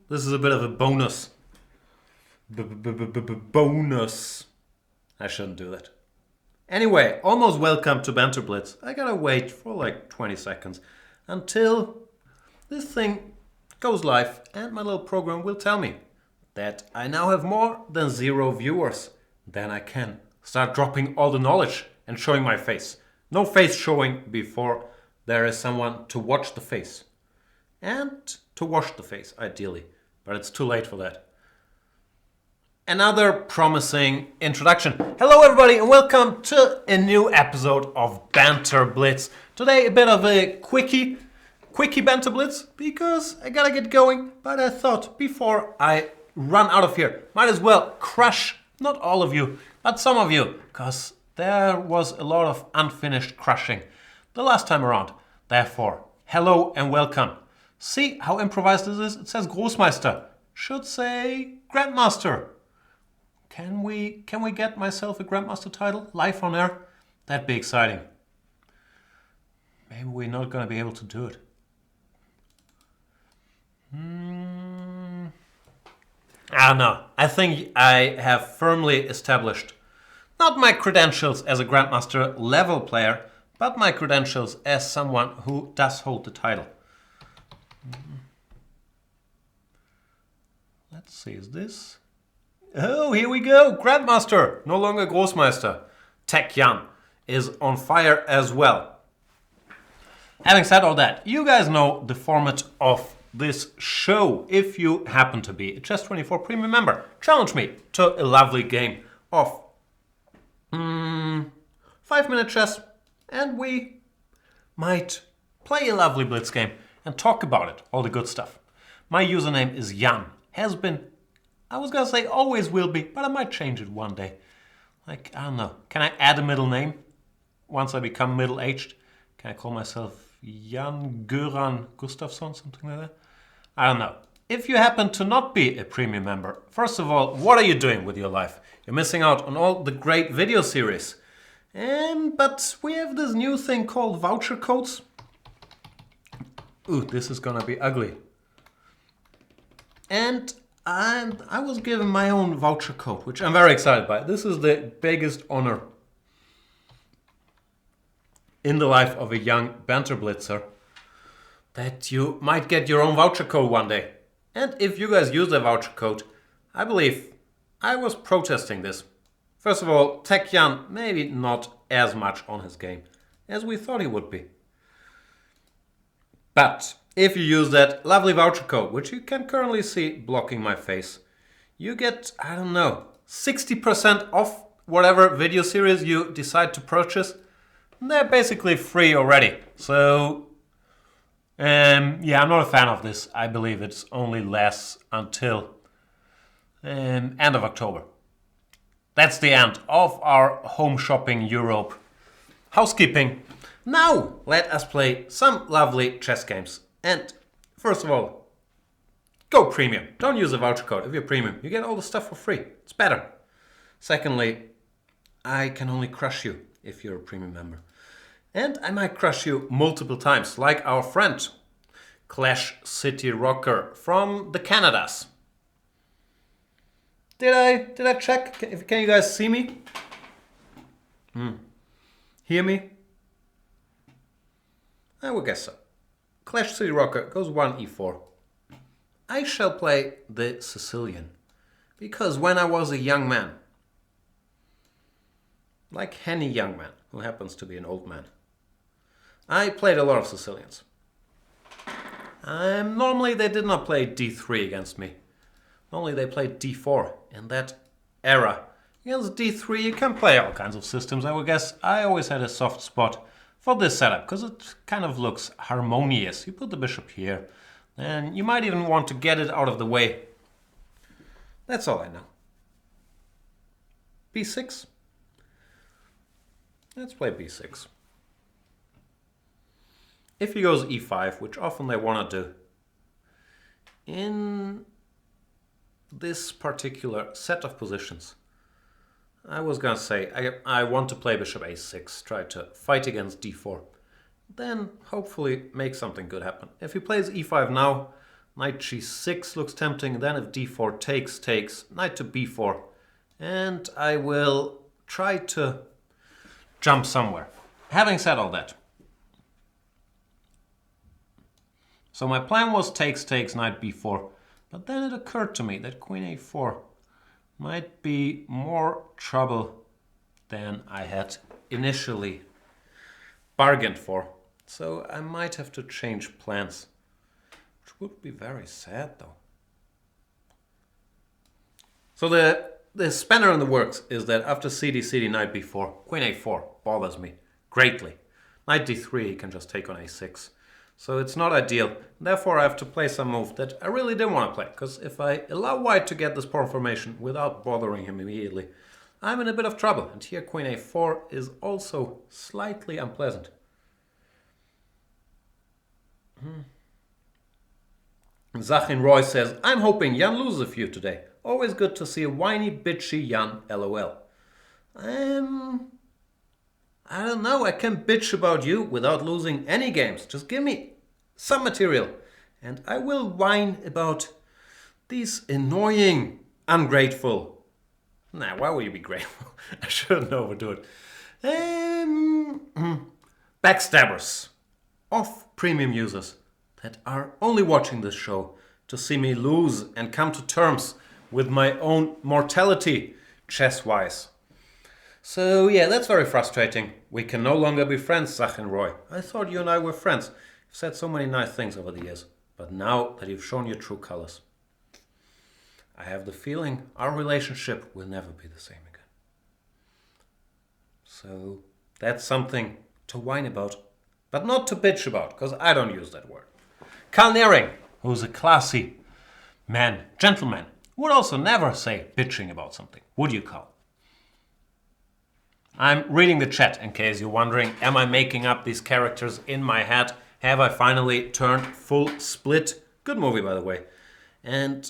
This is a bit of a bonus. Bonus. I shouldn't do that. Anyway, almost welcome to Banter Blitz. I gotta wait for like 20 seconds until this thing goes live and my little program will tell me that I now have more than 0 viewers. Then I can start dropping all the knowledge and showing my face. No face showing before there is someone to watch the face. And to wash the face, ideally. But it's too late for that. Another promising introduction. Hello everybody and welcome to a new episode of Banter Blitz. Today a bit of a quickie Banter Blitz because I gotta get going. But I thought before I run out of here, might as well crush, not all of you, but some of you. Because there was a lot of unfinished crushing the last time around. Therefore, hello and welcome. See how improvised this is? It says Großmeister. Should say Grandmaster. Can we get myself a Grandmaster title live on air? That'd be exciting. Maybe we're not going to be able to do it. I don't know. I think I have firmly established not my credentials as a Grandmaster level player, but my credentials as someone who does hold the title. Let's see, is this? Oh, here we go. Grandmaster, no longer Großmeister. Tech Jan is on fire as well. Having said all that, you guys know the format of this show. If you happen to be a Chess24 Premium member, challenge me to a lovely game of 5-minute chess, and we might play a lovely blitz game and talk about it, all the good stuff. My username is Jan. Has been, I was gonna say always will be, but I might change it one day. Like, I don't know. Can I add a middle name once I become middle-aged? Can I call myself Jan Göran Gustafsson, something like that? I don't know. If you happen to not be a premium member, first of all, what are you doing with your life? You're missing out on all the great video series. But we have this new thing called voucher codes. Ooh, this is gonna be ugly. And I was given my own voucher code, which I'm very excited by. This is the biggest honor in the life of a young Banter Blitzer, that you might get your own voucher code one day. And if you guys use the voucher code, I believe I was protesting this. First of all, Tech Jan maybe not as much on his game as we thought he would be. But if you use that lovely voucher code, which you can currently see blocking my face, you get, I don't know, 60% off whatever video series you decide to purchase. They're basically free already. So, yeah, I'm not a fan of this. I believe it's only lasts until end of October. That's the end of our home shopping Europe housekeeping. Now, let us play some lovely chess games. And first of all, go premium. Don't use a voucher code. If you're premium, you get all the stuff for free. It's better. Secondly, I can only crush you if you're a premium member. And I might crush you multiple times, like our friend, Clash City Rocker from the Canadas. Did I check? Can you guys see me? Hear me? I would guess so. Clash City Rocker goes 1 e4. I shall play the Sicilian, because when I was a young man, like any young man who happens to be an old man, I played a lot of Sicilians. Normally they did not play d3 against me. Normally they played d4 in that era. Against d3 you can play all kinds of systems. I would guess I always had a soft spot for this setup, because it kind of looks harmonious. You put the bishop here, and you might even want to get it out of the way. That's all I know. b6. Let's play b6. If he goes e5, which often they want to do, in this particular set of positions, I was gonna say, I want to play bishop a6, try to fight against d4. Then hopefully make something good happen. If he plays e5 now, Knight g6 looks tempting. Then if d4 takes, knight to b4. And I will try to jump somewhere. Having said all that. So my plan was takes, knight b4. But then it occurred to me that queen a4 might be more trouble than I had initially bargained for. So I might have to change plans. Which would be very sad though. So the spanner in the works is that after cd, knight b4, queen a4 bothers me greatly. Knight d3 he can just take on a6. So it's not ideal. Therefore I have to play some move that I really didn't want to play. Because if I allow white to get this pawn formation without bothering him immediately, I'm in a bit of trouble. And here queen a4 is also slightly unpleasant. Zachin Roy says, I'm hoping Jan loses a few today. Always good to see a whiny, bitchy Jan, lol. I don't know, I can bitch about you without losing any games. Just give me some material. And I will whine about these annoying, ungrateful... Nah, why would you be grateful? I shouldn't overdo it. Backstabbers. Off-premium users that are only watching this show to see me lose and come to terms with my own mortality, chess-wise. So yeah, that's very frustrating. We can no longer be friends, Zach and Roy. I thought you and I were friends. You've said so many nice things over the years. But now that you've shown your true colors, I have the feeling our relationship will never be the same again. So that's something to whine about, but not to bitch about, because I don't use that word. Carl Nearing, who's a classy man, gentleman, would also never say bitching about something. Would you, Carl? I'm reading the chat in case you're wondering, am I making up these characters in my head? Have I finally turned full split? Good movie, by the way. And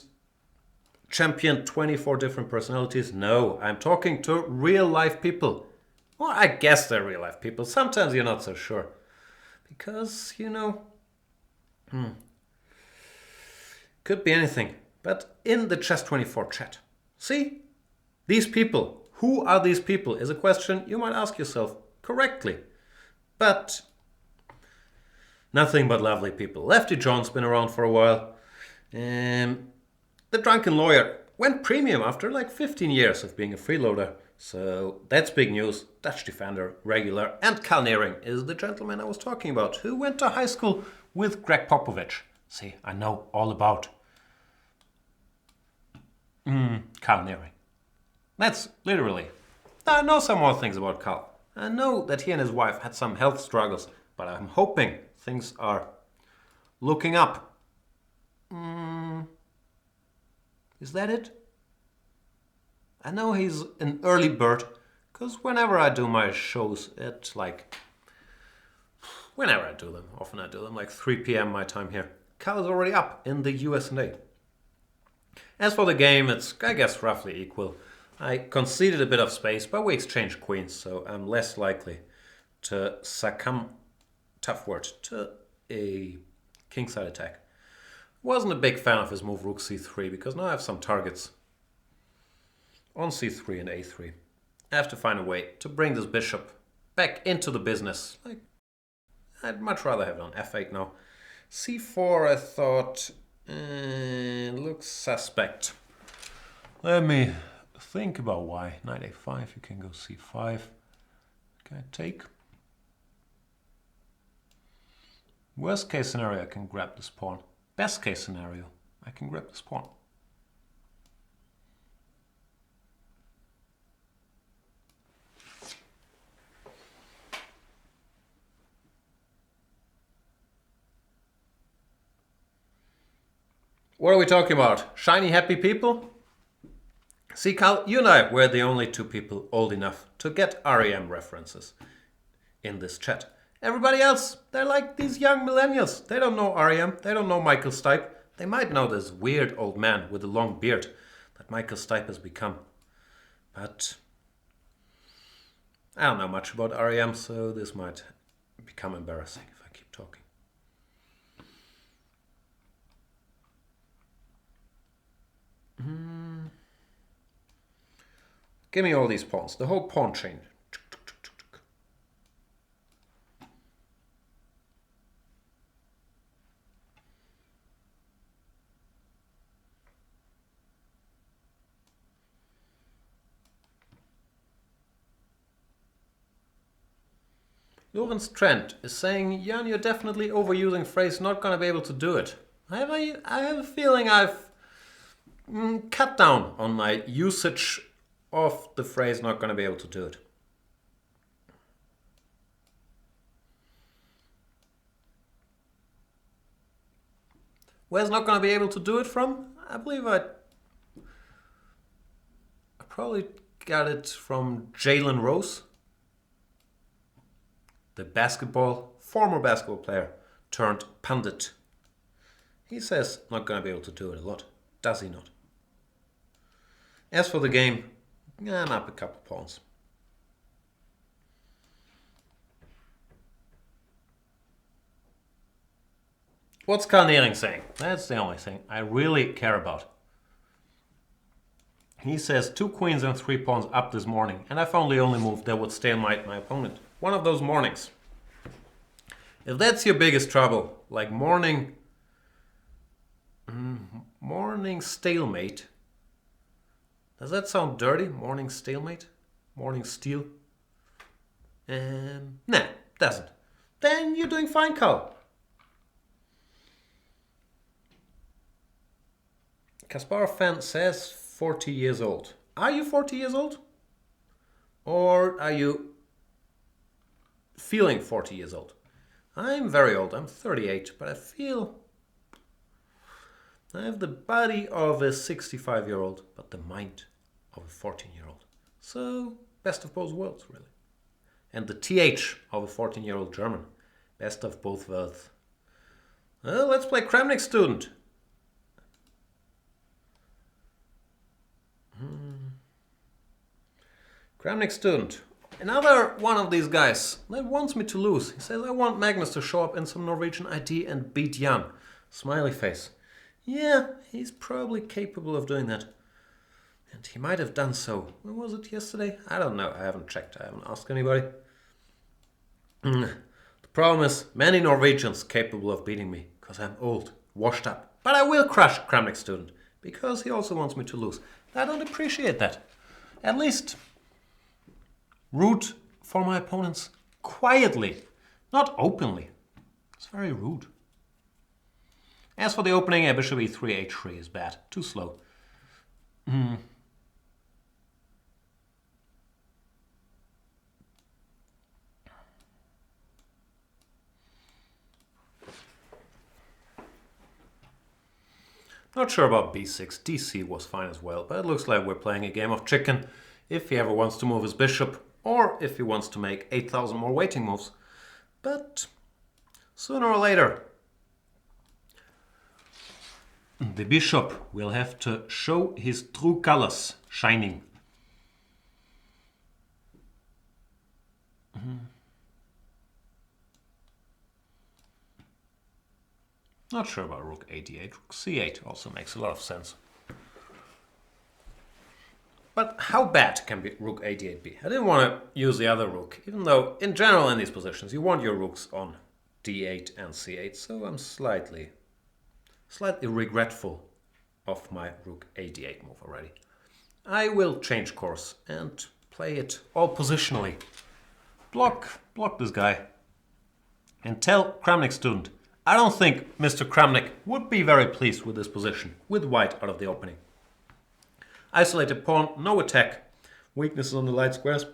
championed 24 different personalities? No, I'm talking to real life people. Well, I guess they're real life people. Sometimes you're not so sure. Because, you know, could be anything. But in the Chess24 chat, see? These people. Who are these people is a question you might ask yourself correctly. But nothing but lovely people. Lefty John's been around for a while. The Drunken Lawyer went premium after like 15 years of being a freeloader. So that's big news. Dutch Defender, regular. And Carl Nearing is the gentleman I was talking about who went to high school with Greg Popovich. See, I know all about Carl Nearing. That's literally. I know some more things about Carl. I know that he and his wife had some health struggles, but I'm hoping things are looking up. Is that it? I know he's an early bird, because whenever I do my shows at whenever I do them, often I do them like 3 p.m. my time here, Carl is already up in the US&A. As for the game, it's, I guess, roughly equal. I conceded a bit of space, but we exchanged queens, so I'm less likely to succumb, tough word, to a kingside attack. Wasn't a big fan of his move rook c3, because now I have some targets on c3 and a3. I have to find a way to bring this bishop back into the business. I'd much rather have it on f8 now. c4 I thought looks suspect. Let me think about why. Knight a5, you can go c5. Can I take? Worst case scenario, I can grab this pawn. Best case scenario, I can grab this pawn. What are we talking about? Shiny, happy people? See, Carl, you and I were the only two people old enough to get REM references in this chat. Everybody else, they're like these young millennials. They don't know REM. They don't know Michael Stipe. They might know this weird old man with a long beard that Michael Stipe has become. But I don't know much about REM, so this might become embarrassing if I keep talking. Give me all these pawns, the whole pawn chain. Lorenz Trent is saying, Jan, you're definitely overusing phrase not gonna be able to do it. I have a feeling I've cut down on my usage of the phrase not gonna be able to do it. Where's not gonna be able to do it from? I believe I probably got it from Jalen Rose. The former basketball player turned pundit. He says not going to be able to do it a lot. Does he not? As for the game, I'm up a couple pawns. What's Carl Nering saying? That's the only thing I really care about. He says 2 queens and 3 pawns up this morning, and I found the only move that would stalemate my opponent. One of those mornings. If that's your biggest trouble, like morning stalemate. Does that sound dirty? Morning stalemate? Morning steal? Nah, doesn't. Then you're doing fine, Carl. Kaspar fan says 40 years old. Are you 40 years old? Or are you feeling 40 years old? I'm very old. I'm 38, but I feel I have the body of a 65-year-old, but the mind of a 14-year-old. So, best of both worlds, really. And the TH of a 14-year-old German. Best of both worlds. Well, let's play Kramnik Student. Kramnik Student. Another one of these guys that wants me to lose. He says, I want Magnus to show up in some Norwegian ID and beat Jan. Smiley face. Yeah, he's probably capable of doing that. And he might have done so. When was it, yesterday? I don't know. I haven't checked. I haven't asked anybody. The problem is, many Norwegians capable of beating me. Because I'm old, washed up. But I will crush Kramnik Student. Because he also wants me to lose. I don't appreciate that. At least root for my opponents quietly, not openly. It's very rude. As for the opening, bishop e3, h3 is bad. Too slow. Not sure about b6. dc was fine as well, but it looks like we're playing a game of chicken if he ever wants to move his bishop or if he wants to make 8,000 more waiting moves. But sooner or later, the bishop will have to show his true colors shining. Not sure about rook a8. Rook c8 also makes a lot of sense. But how bad can rook a8 be? I didn't want to use the other rook, even though in general in these positions you want your rooks on d8 and c8, so I'm slightly regretful of my rook a8 move already. I will change course and play it all positionally. Block this guy. And tell Kramnik Student, I don't think Mr. Kramnik would be very pleased with this position, with white out of the opening. Isolated pawn, no attack. Weaknesses on the light squares.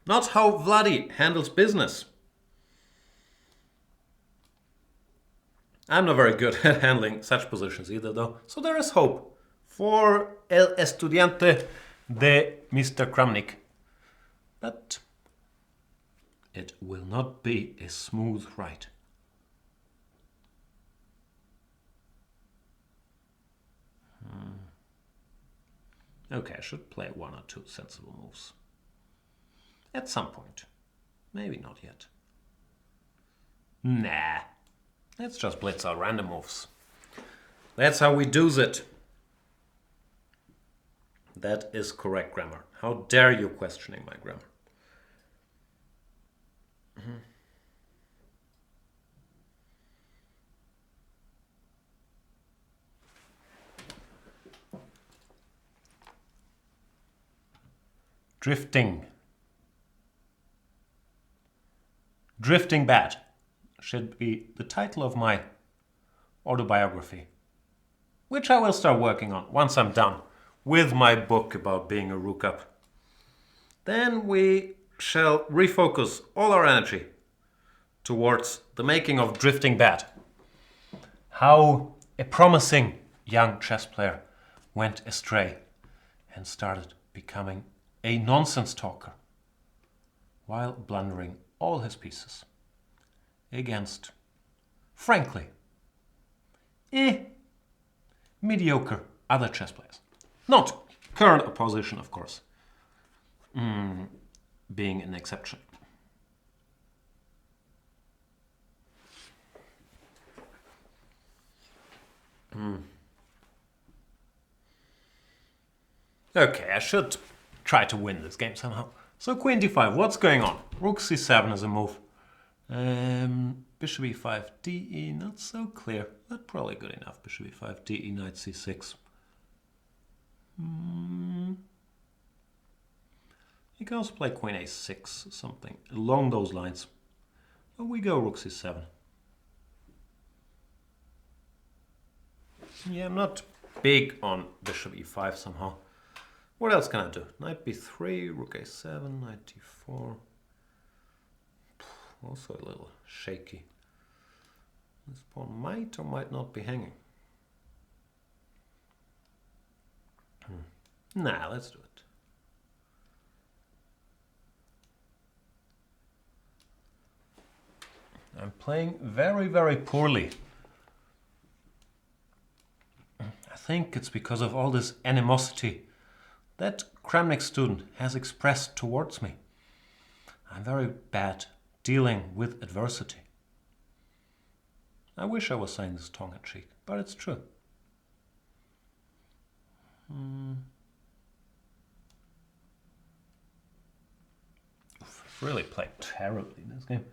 Not how Vladi handles business. I'm not very good at handling such positions either, though. So there is hope for el estudiante de Mr. Kramnik. But it will not be a smooth ride. Okay, I should play 1 or 2 sensible moves. At some point. Maybe not yet. Nah. Let's just blitz our random moves. That's how we do it. That is correct grammar. How dare you questioning my grammar? Drifting. Drifting Bad should be the title of my autobiography, which I will start working on once I'm done with my book about being a rook up. Then we shall refocus all our energy towards the making of Drifting Bad. How a promising young chess player went astray and started becoming a nonsense talker while blundering all his pieces against, frankly, mediocre other chess players. Not current opposition, of course, being an exception. Okay, I should try to win this game somehow. So queen d5, what's going on? Rook c7 is a move. Bishop e5, de, not so clear, but probably good enough. Bishop e5, de, knight c6. You can also play queen a6, something along those lines. But we go rook c7. Yeah, I'm not big on bishop e5 somehow. What else can I do? Knight b3, rook a7, knight d4. Also a little shaky. This pawn might or might not be hanging. Nah, let's do it. I'm playing very, very poorly. I think it's because of all this animosity that Kramnik student has expressed towards me. I'm very bad dealing with adversity. I wish I was saying this tongue-in-cheek, but it's true. I've really played terribly in this game.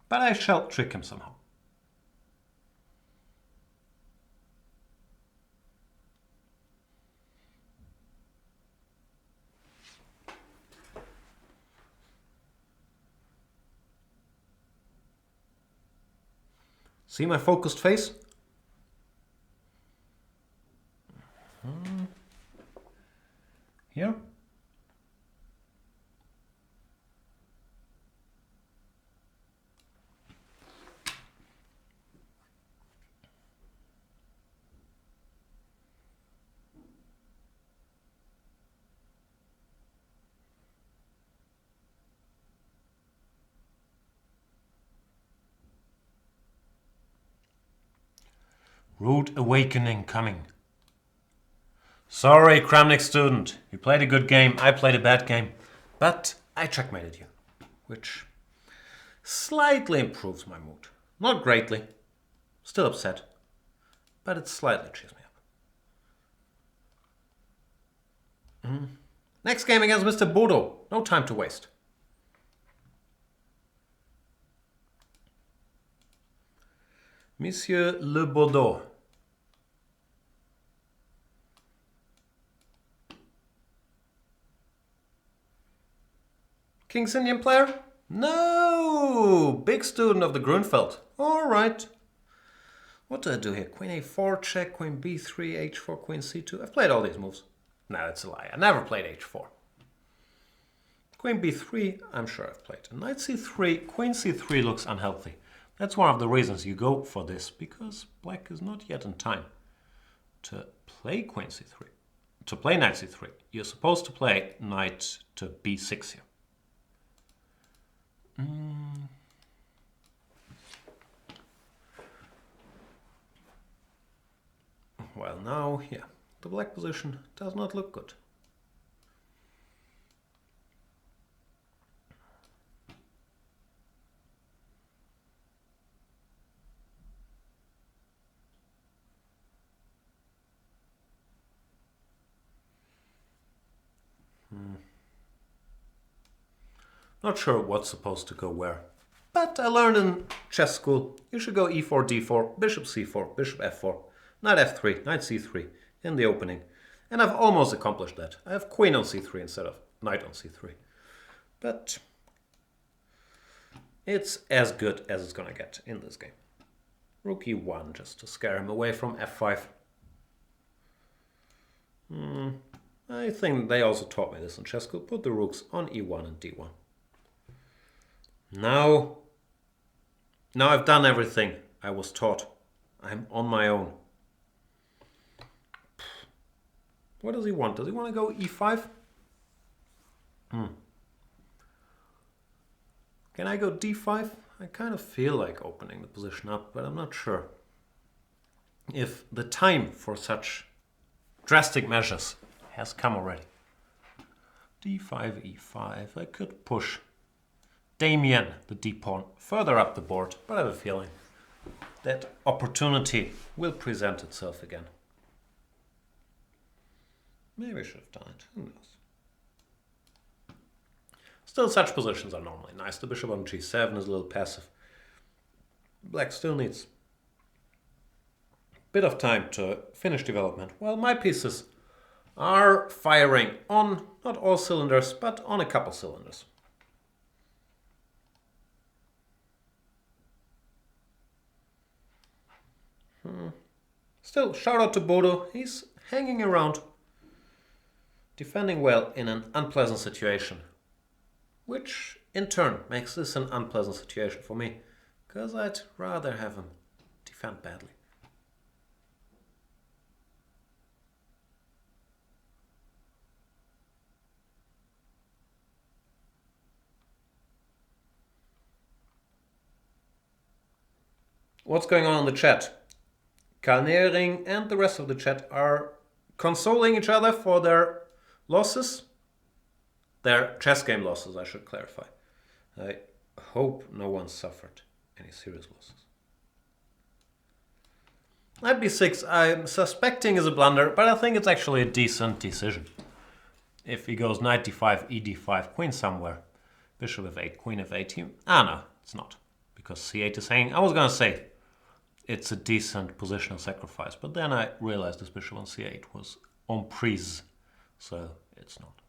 But I shall trick him somehow. See my focused face? Here. Rude awakening coming. Sorry, Kramnik student. You played a good game, I played a bad game. But I checkmated you, which slightly improves my mood. Not greatly. Still upset. But it slightly cheers me up. Next game against Mr. Bodo. No time to waste. Monsieur Le Bodo. King's Indian player? No! Big student of the Grunfeld. Alright. What do I do here? Queen a4 check, queen b3, h4, queen c2. I've played all these moves. No, that's a lie. I never played h4. Queen b3, I'm sure I've played. Knight c3, queen c3 looks unhealthy. That's one of the reasons you go for this, because black is not yet in time to play queen c3. To play knight c3, you're supposed to play knight to b6 here. Well, now, yeah, the black position does not look good. Not sure what's supposed to go where. But I learned in chess school, you should go e4, d4, bishop c4, bishop f4, knight f3, knight c3 in the opening. And I've almost accomplished that. I have queen on c3 instead of knight on c3. But it's as good as it's gonna get in this game. Rook e1 just to scare him away from f5. I think they also taught me this in chess school. Put the rooks on e1 and d1. Now I've done everything I was taught. I'm on my own. What does he want? Does he want to go e5? Can I go d5? I kind of feel like opening the position up, but I'm not sure if the time for such drastic measures has come already. d5, e5. I could push Damien, the d-pawn, further up the board, but I have a feeling that opportunity will present itself again. Maybe I should have done it. Who knows? Still, such positions are normally nice. The bishop on g7 is a little passive. Black still needs a bit of time to finish development, while my pieces are firing on not all cylinders, but on a couple cylinders. Still, shout out to Bodo. He's hanging around, defending well in an unpleasant situation, which in turn makes this an unpleasant situation for me, because I'd rather have him defend badly. What's going on in the chat? Kalnering and the rest of the chat are consoling each other for their losses. Their chess game losses, I should clarify. I hope no one suffered any serious losses. Knight b6, I'm suspecting is a blunder, but I think it's actually a decent decision. If he goes knight d5, e d5, queen somewhere, bishop f8, queen f8, no, it's not, because c8 is hanging. I was gonna say it's a decent positional sacrifice, but then I realized this bishop on c8 was en prise, so it's not.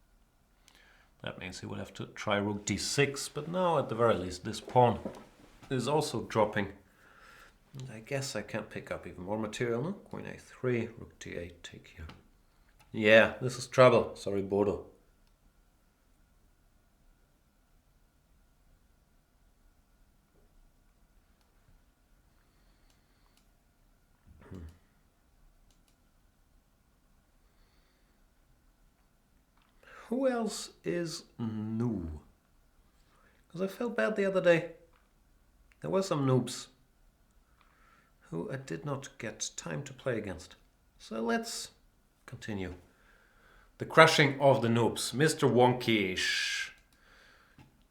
That means he would have to try rook d6, but now at the very least this pawn is also dropping. And I guess I can pick up even more material, no? Queen a3, rook d8, take here. Yeah, this is trouble. Sorry, Bodo. Who else is new? Because I felt bad the other day. There were some noobs who I did not get time to play against. So let's continue. The crushing of the noobs. Mr. Wonkish.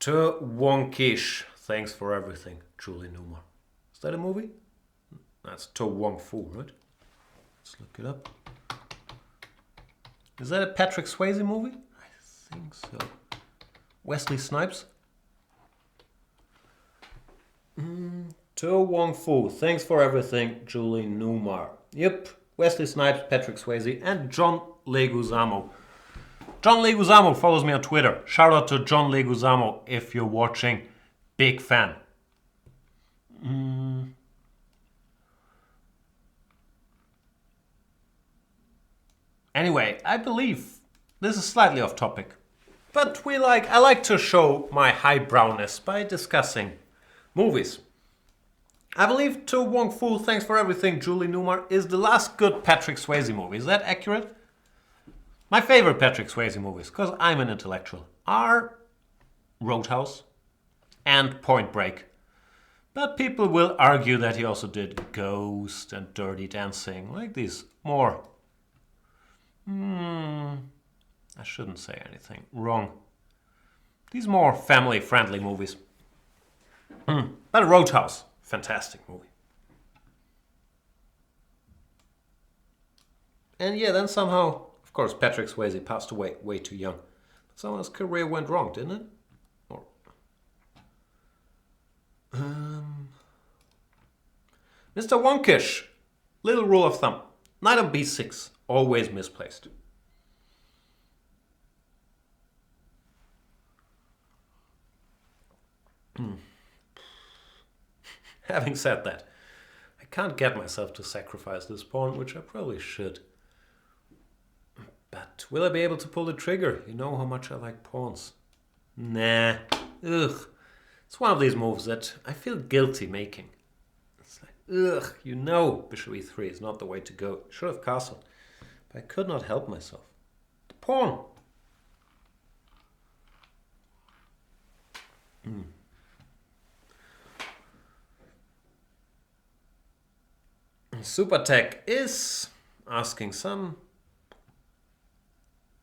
To Wonkish. Thanks for everything, Julie Newmar. Is that a movie? That's To Wong Fu, right? Let's look it up. Is that a Patrick Swayze movie? I think so. Wesley Snipes? To Wong Fu. Thanks for everything, Julie Newmar. Yep. Wesley Snipes, Patrick Swayze, and John Leguizamo. John Leguizamo follows me on Twitter. Shout out to John Leguizamo if you're watching. Big fan. Anyway, I believe this is slightly off topic, but I like to show my highbrowness by discussing movies. I believe To Wong Fu, Thanks for Everything, Julie Newmar is the last good Patrick Swayze movie. Is that accurate? My favorite Patrick Swayze movies, because I'm an intellectual, are Roadhouse and Point Break. But people will argue that he also did Ghost and Dirty Dancing, like these more... I shouldn't say anything wrong. These more family-friendly movies. But Roadhouse, fantastic movie. And yeah, then somehow, of course, Patrick Swayze passed away way too young. But somehow his career went wrong, didn't it? Or Mr. Wonkish, little rule of thumb. Knight on b6, always misplaced. Having said that, I can't get myself to sacrifice this pawn, which I probably should. But will I be able to pull the trigger? You know how much I like pawns. Nah. Ugh. It's one of these moves that I feel guilty making. It's like, ugh, you know bishop e3 is not the way to go. Should have castled. But I could not help myself. The pawn. Super Tech is asking some...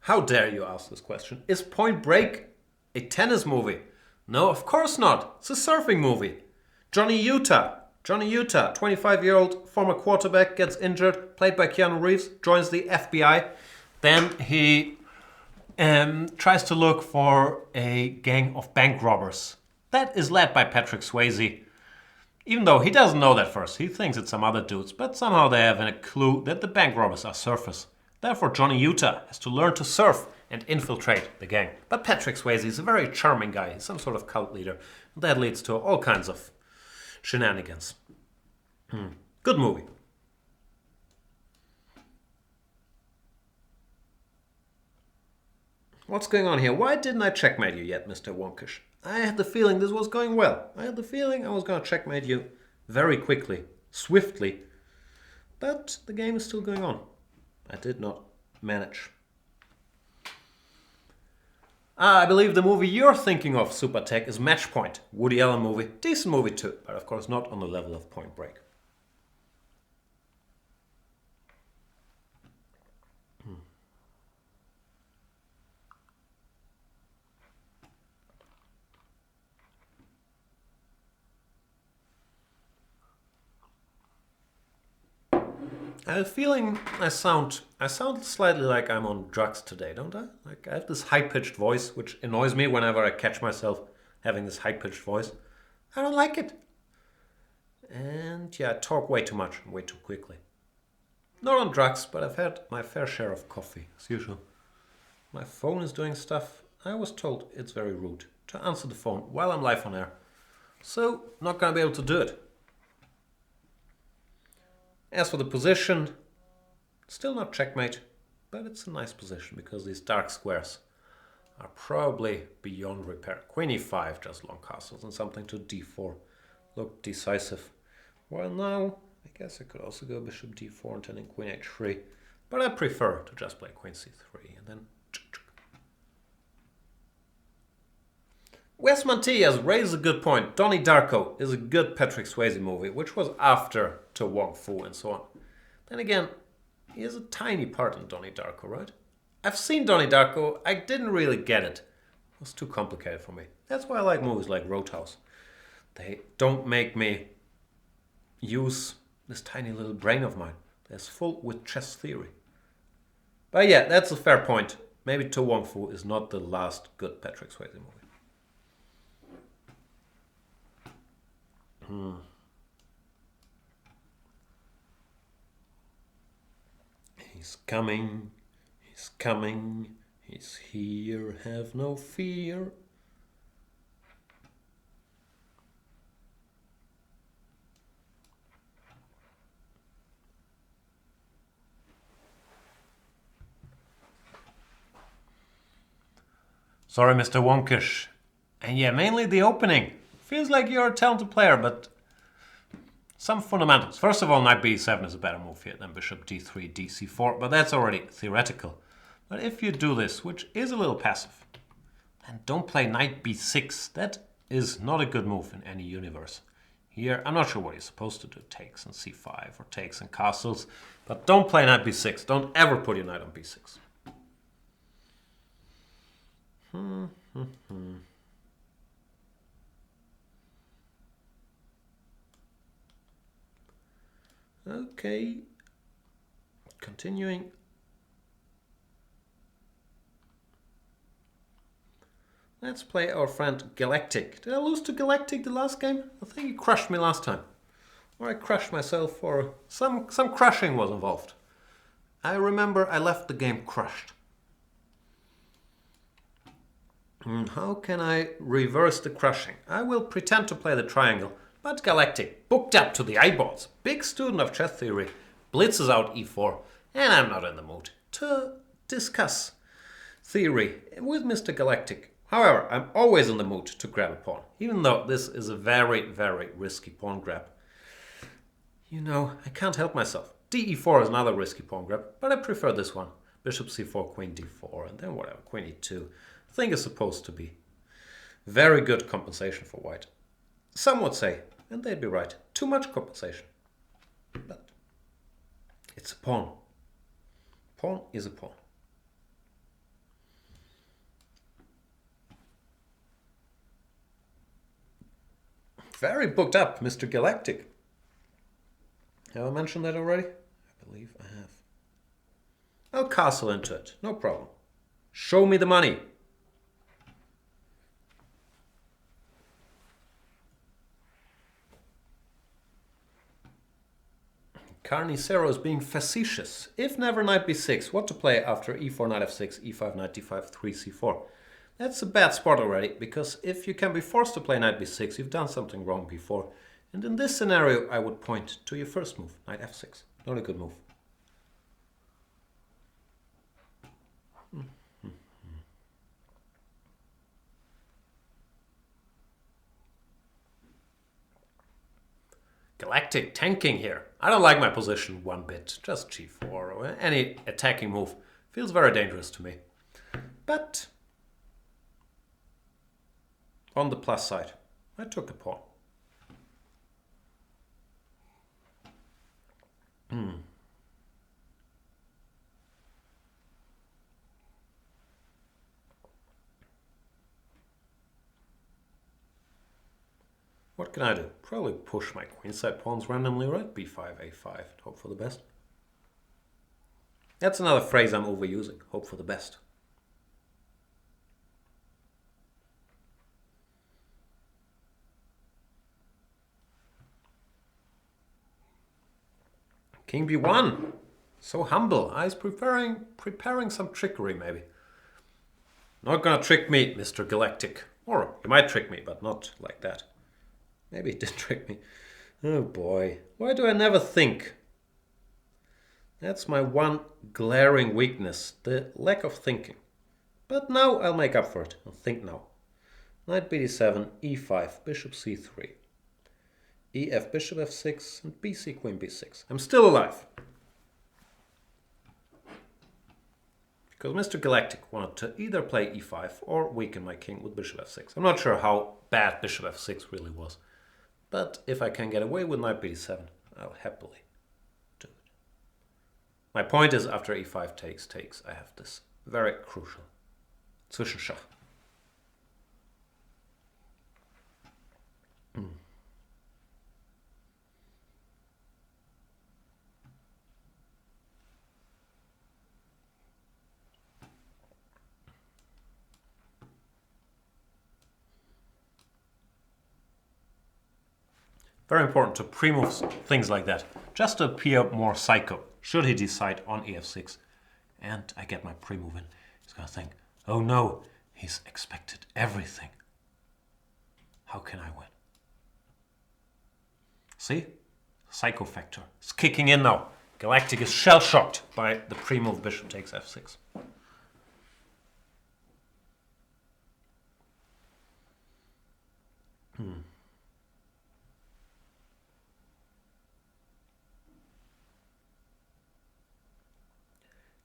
How dare you ask this question? Is Point Break a tennis movie? No, of course not. It's a surfing movie. Johnny Utah, 25-year-old former quarterback, gets injured, played by Keanu Reeves, joins the FBI. Then he tries to look for a gang of bank robbers. That is led by Patrick Swayze. Even though he doesn't know that first, he thinks it's some other dudes, but somehow they have a clue that the bank robbers are surfers. Therefore, Johnny Utah has to learn to surf and infiltrate the gang. But Patrick Swayze is a very charming guy. He's some sort of cult leader. That leads to all kinds of shenanigans. Good movie. What's going on here? Why didn't I checkmate you yet, Mr. Wonkish? I had the feeling this was going well. I had the feeling I was going to checkmate you very quickly, swiftly. But the game is still going on. I did not manage. I believe the movie you're thinking of, Super Tech, is Match Point. Woody Allen movie. Decent movie too, but of course not on the level of Point Break. I have a feeling I sound slightly like I'm on drugs today, don't I? Like I have this high-pitched voice, which annoys me whenever I catch myself having this high-pitched voice. I don't like it. And yeah, I talk way too much and way too quickly. Not on drugs, but I've had my fair share of coffee, as usual. My phone is doing stuff. I was told it's very rude to answer the phone while I'm live on air. So, not gonna be able to do it. As for the position, still not checkmate, but it's a nice position because these dark squares are probably beyond repair. Queen e5, just long castles, and something to d4. Look decisive. Well, now, I guess I could also go bishop d4 and turn in queen h3, but I prefer to just play queen c3 and then... Wes Mantillas raises a good point. Donnie Darko is a good Patrick Swayze movie, which was after To Wong Fu and so on. Then again, he has a tiny part in Donnie Darko, right? I've seen Donnie Darko, I didn't really get it. It was too complicated for me. That's why I like movies like Roadhouse. They don't make me use this tiny little brain of mine that's full with chess theory. But yeah, that's a fair point. Maybe To Wong Fu is not the last good Patrick Swayze movie. He's coming, he's here, have no fear. Sorry, Mr. Wonkish. And yeah, mainly the opening. Feels like you're a talented player, but some fundamentals. First of all, knight b7 is a better move here than bishop d3, dc4, but that's already theoretical. But if you do this, which is a little passive, then don't play knight b6. That is not a good move in any universe. Here, I'm not sure what you're supposed to do. Takes and c5 or takes and castles, but don't play knight b6. Don't ever put your knight on b6. Okay, continuing. Let's play our friend Galactic. Did I lose to Galactic the last game? I think he crushed me last time. Or I crushed myself, or some crushing was involved. I remember I left the game crushed. How can I reverse the crushing? I will pretend to play the triangle, but Galactic, booked up to the eyeballs, big student of chess theory, blitzes out e4, and I'm not in the mood to discuss theory with Mr. Galactic. However, I'm always in the mood to grab a pawn, even though this is a very, very risky pawn grab. You know, I can't help myself. de4 is another risky pawn grab, but I prefer this one. Bishop c4, queen d4, and then whatever, queen e2. I think is supposed to be very good compensation for white. Some would say, and they'd be right, too much compensation. But it's a pawn. Pawn is a pawn. Very booked up, Mr. Galactic. Have I mentioned that already? I believe I have. I'll castle into it, no problem. Show me the money. Carnicero is being facetious. If never knight b6, what to play after e4, knight f6, e5, knight d5, 3 c4? That's a bad spot already, because if you can be forced to play knight b6, you've done something wrong before. And in this scenario, I would point to your first move, knight f6. Not a good move. Galactic tanking here. I don't like my position one bit. Just g4 or any attacking move. Feels very dangerous to me. But on the plus side, I took a pawn. What can I do? Probably push my queenside pawns randomly, right? b5, a5, hope for the best. That's another phrase I'm overusing, hope for the best. King b1, so humble. He's preparing some trickery maybe. Not gonna trick me, Mr. Galactic. Or he might trick me, but not like that. Maybe he did trick me. Oh boy, why do I never think? That's my one glaring weakness, the lack of thinking. But now I'll make up for it. I'll think now. Knight bd7, e5, bishop c3. ef, bishop f6, and bc, queen b6. I'm still alive. Because Mr. Galactic wanted to either play e5 or weaken my king with bishop f6. I'm not sure how bad bishop f6 really was. But if I can get away with knight bd7, I'll happily do it. My point is, after e5 takes, I have this very crucial Zwischenschach. Very important to pre-move things like that, just to appear more psycho, should he decide on ef6. And I get my pre-move in. He's gonna think, oh no, he's expected everything. How can I win? See? Psycho factor. It's kicking in now. Galactic is shell-shocked by the pre-move bishop takes f6.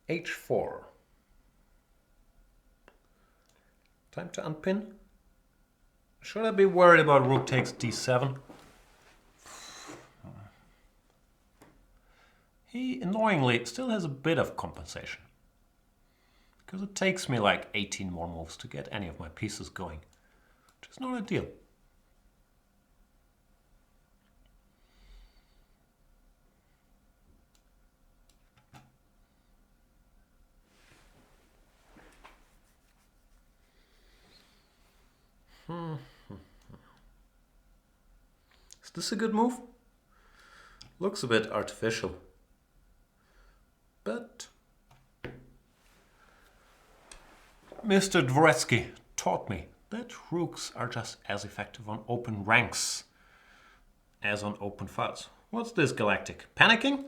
h4. Time to unpin. Should I be worried about rook takes d7? He annoyingly still has a bit of compensation. Because it takes me like 18 more moves to get any of my pieces going. Which is not ideal. Is this a good move? Looks a bit artificial. But Mr. Dvoretsky taught me that rooks are just as effective on open ranks as on open files. What's this, Galactic? Panicking?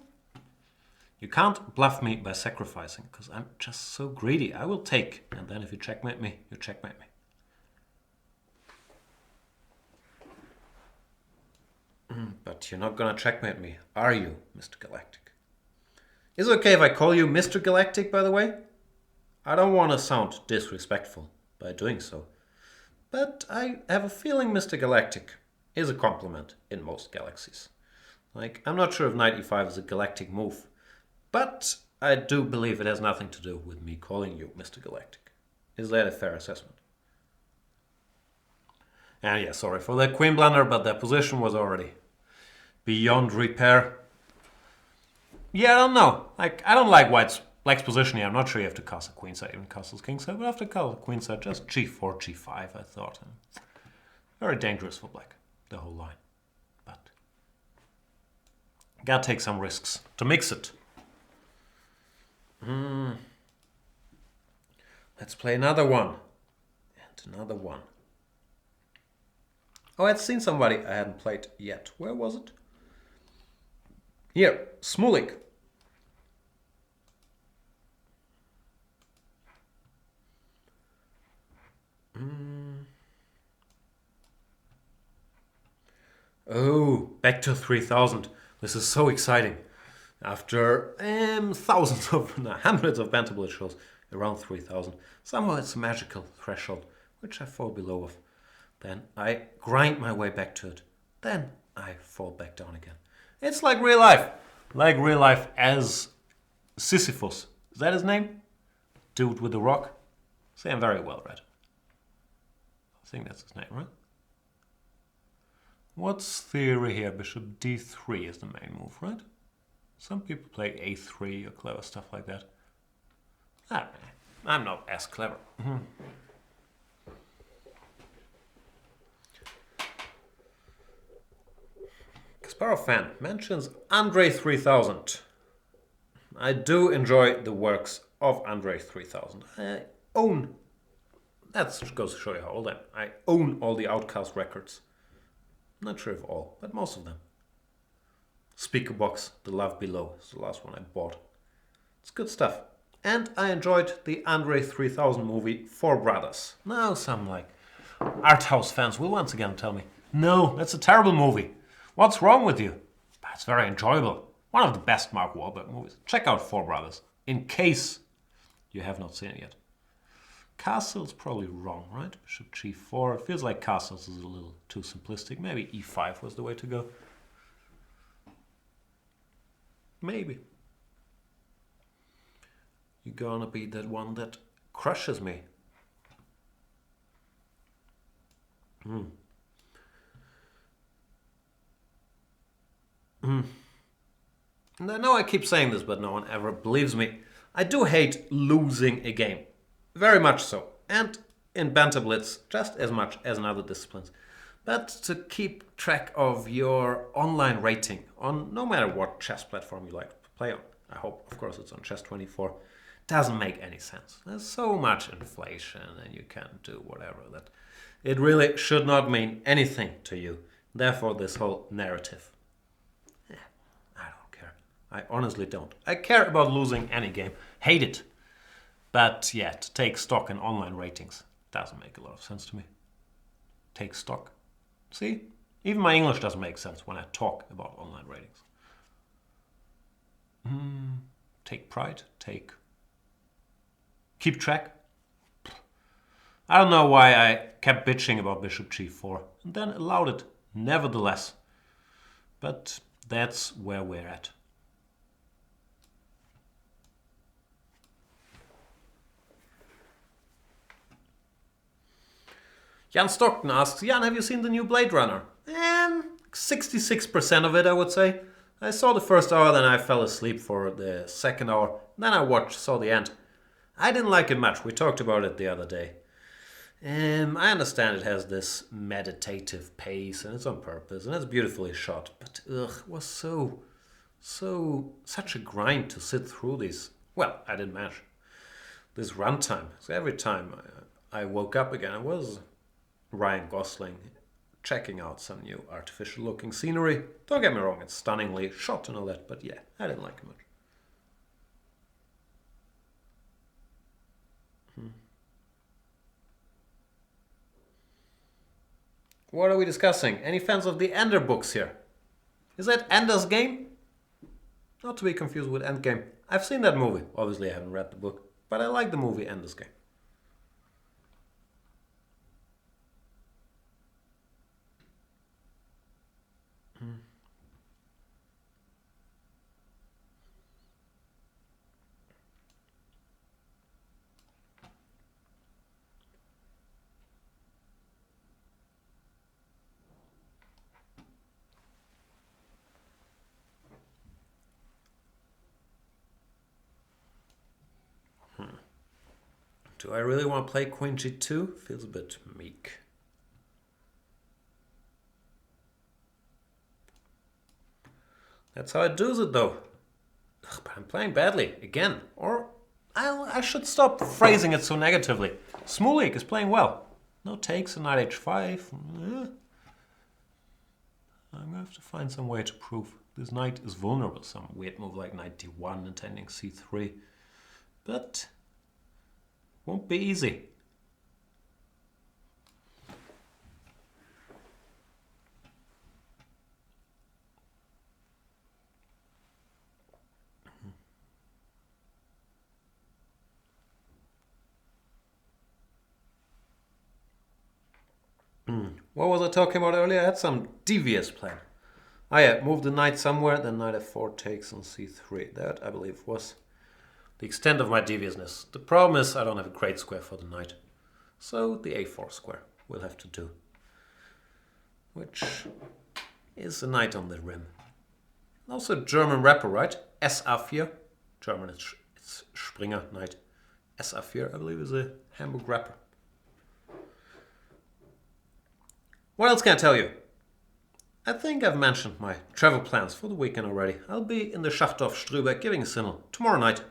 You can't bluff me by sacrificing, because I'm just so greedy. I will take, and then if you checkmate me, you checkmate me. But you're not gonna checkmate me, are you, Mr. Galactic? Is it okay if I call you Mr. Galactic, by the way? I don't want to sound disrespectful by doing so. But I have a feeling Mr. Galactic is a compliment in most galaxies. Like, I'm not sure if Knight e5 is a galactic move, but I do believe it has nothing to do with me calling you Mr. Galactic. Is that a fair assessment? And yeah, sorry for the queen blunder, but the position was already beyond repair. Yeah, I don't know. Like, I don't like Black's position here. I'm not sure you have to castle queenside, even castles kingside, but after castle queenside, just g4, g5, I thought. Very dangerous for Black, the whole line. But gotta take some risks to mix it. Let's play another one. And another one. Oh, I'd seen somebody I hadn't played yet. Where was it? Here, Smulik. Oh, back to 3000. This is so exciting. After thousands of, no, hundreds of Banter Blitz shows, around 3000. Somehow it's a magical threshold, which I fall below of. Then I grind my way back to it. Then I fall back down again. It's like real life. Like real life as Sisyphus. Is that his name? Dude with the rock? See, I'm very well read. I think that's his name, right? What's theory here? Bishop d3 is the main move, right? Some people play a3 or clever stuff like that. I'm not as clever. Kasparov fan mentions Andre 3000. I do enjoy the works of Andre 3000. I own, that goes to show you how old I am. I own all the Outcast records. Not sure if all, but most of them. Speaker Box, The Love Below is the last one I bought. It's good stuff. And I enjoyed the Andre 3000 movie, Four Brothers. Now some like art house fans will once again tell me, no, that's a terrible movie. What's wrong with you? But it's very enjoyable. One of the best Mark Wahlberg movies. Check out Four Brothers, in case you have not seen it yet. Castle's probably wrong, right? Bishop g4. It feels like castles is a little too simplistic. Maybe e5 was the way to go. Maybe. You're gonna be that one that crushes me. And I know I keep saying this, but no one ever believes me. I do hate losing a game. Very much so. And in Banter Blitz, just as much as in other disciplines. But to keep track of your online rating on no matter what chess platform you like to play on, I hope, of course, it's on Chess24, doesn't make any sense. There's so much inflation and you can do whatever that it really should not mean anything to you. Therefore, this whole narrative. I don't care. I honestly don't. I care about losing any game. Hate it. But yeah, to take stock in online ratings doesn't make a lot of sense to me. Take stock. See? Even my English doesn't make sense when I talk about online ratings. Take pride. Keep track. I don't know why I kept bitching about Bishop g4 and then allowed it nevertheless. But that's where we're at. Jan Stockton asks, Jan, have you seen the new Blade Runner? 66% of it, I would say. I saw the first hour, then I fell asleep for the second hour. Then I saw the end. I didn't like it much. We talked about it the other day. I understand it has this meditative pace and it's on purpose and it's beautifully shot, but it was such a grind to sit through these. Well, I didn't manage this runtime. So every time I woke up again, I was Ryan Gosling checking out some new artificial looking scenery. Don't get me wrong, it's stunningly shot and all that, but yeah, I didn't like it much. What are we discussing? Any fans of the Ender books here? Is that Ender's Game? Not to be confused with Endgame. I've seen that movie. Obviously, I haven't read the book, but I like the movie Ender's Game. Do I really want to play Queen G2? Feels a bit meek. That's how it does it though. Ugh, but I'm playing badly again. Or I should stop phrasing it so negatively. Smolik is playing well. No takes on knight h5. I'm going to have to find some way to prove this knight is vulnerable. Some weird move like knight d1 intending c3. But won't be easy. What was I talking about earlier? I had some devious plan. I moved the knight somewhere, then knight f4 takes on c3. That, I believe, was the extent of my deviousness. The problem is I don't have a great square for the knight. So the a4 square will have to do. Which is a knight on the rim. Also German rapper, right? SA4. German, it's Springer knight. SA4, I believe, is a Hamburg rapper. What else can I tell you? I think I've mentioned my travel plans for the weekend already. I'll be in the Schachtdorf Strübeck giving a signal tomorrow night.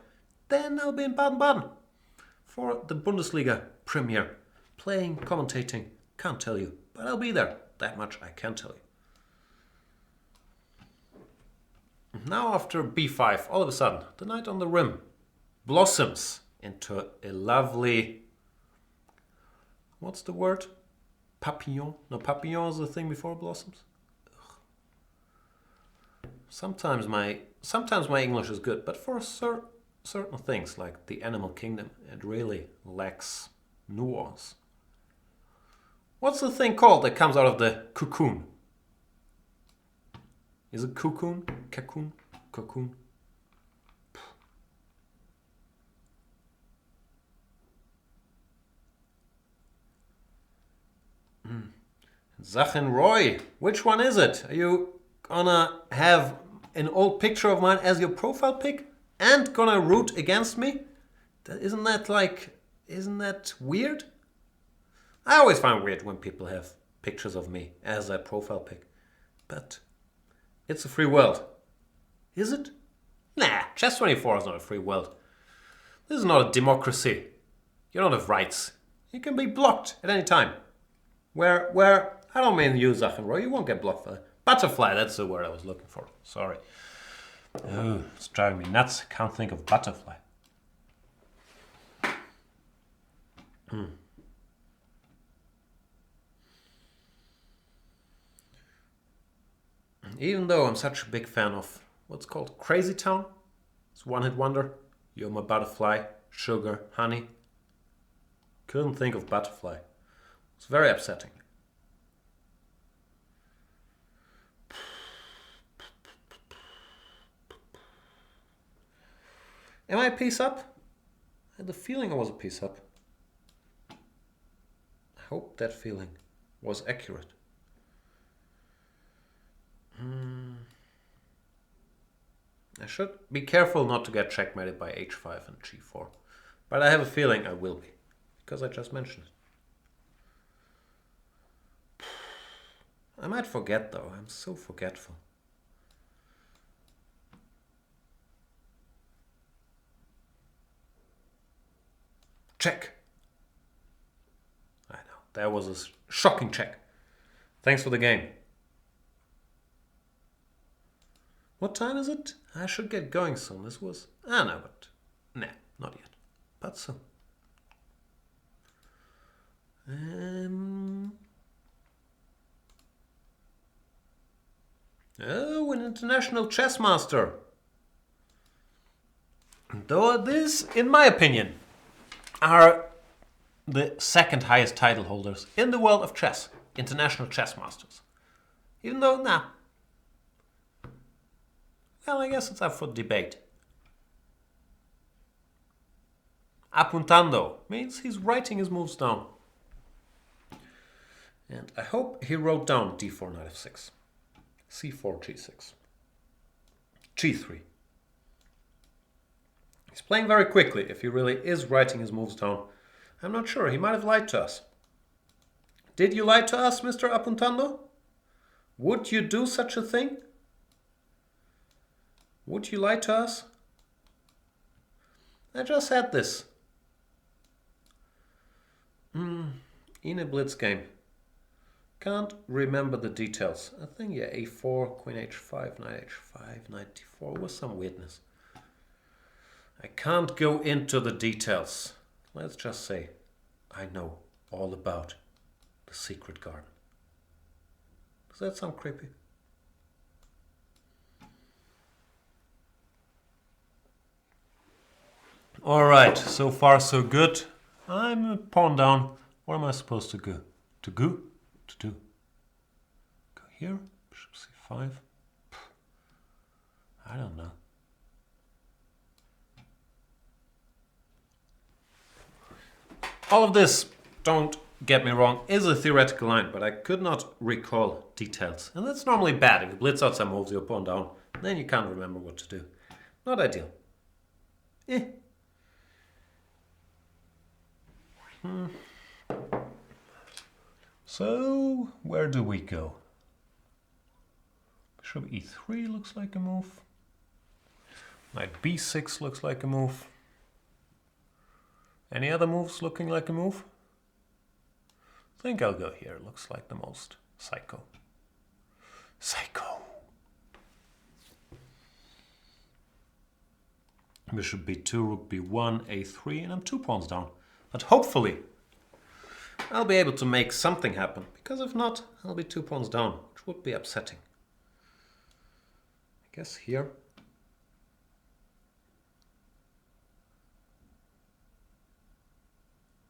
Then I'll be in Baden-Baden for the Bundesliga premiere. Playing, commentating, can't tell you. But I'll be there. That much I can tell you. Now after b5, all of a sudden, the knight on the rim blossoms into a lovely... What's the word? Papillon? No, papillon is the thing before blossoms. Ugh. Sometimes my English is good, but for certain things like the animal kingdom, it really lacks nuance. What's the thing called that comes out of the cocoon? Is it cocoon? Cocoon? Cocoon? Zachenroy, which one is it? Are you gonna have an old picture of mine as your profile pic and gonna root against me? Isn't that weird? I always find weird when people have pictures of me as a profile pic. But it's a free world. Is it? Nah, Chess24 is not a free world. This is not a democracy. You don't have rights. You can be blocked at any time. Where I don't mean you, Zachenroy, you won't get blocked for that. Butterfly, that's the word I was looking for. Sorry. Oh, it's driving me nuts. I can't think of butterfly. Even though I'm such a big fan of what's called Crazy Town, it's one hit wonder. You're my butterfly, sugar, honey. Couldn't think of butterfly. It's very upsetting. Am I a piece up? I had the feeling I was a piece up. I hope that feeling was accurate. I should be careful not to get checkmated by h5 and g4. But I have a feeling I will be, because I just mentioned it. I might forget though, I'm so forgetful. Check. I know, that was a shocking check. Thanks for the game. What time is it? I should get going soon. This was... no, but... Nah, not yet. But soon. Oh, an international chess master. Though this, in my opinion, are the second highest title holders in the world of chess. International chess masters. Even though, well, I guess it's up for debate. Apuntando means he's writing his moves down. And I hope he wrote down d4, knight f6. c4, g6. g3. He's playing very quickly if he really is writing his moves down. I'm not sure. He might have lied to us. Did you lie to us, Mr. Apuntando? Would you do such a thing? Would you lie to us? I just had this. In a blitz game. Can't remember the details. I think, yeah, a4, queen h5, knight h5, knight d4 was some weirdness. I can't go into the details. Let's just say I know all about the secret garden. Does that sound creepy? Alright, so far so good. I'm a pawn down. What am I supposed to go? To go? To do? Go here? Bishop c5? I don't know. All of this, don't get me wrong, is a theoretical line, but I could not recall details. And that's normally bad. If you blitz out some moves, you're pawn down, then you can't remember what to do. Not ideal. So, where do we go? Bishop e3 looks like a move. Knight b6 looks like a move. Any other moves looking like a move? I think I'll go here. Looks like the most psycho. Psycho. Bishop b2, rook b1, a3, and I'm 2 pawns down. But hopefully I'll be able to make something happen, because if not, I'll be 2 pawns down, which would be upsetting. I guess here.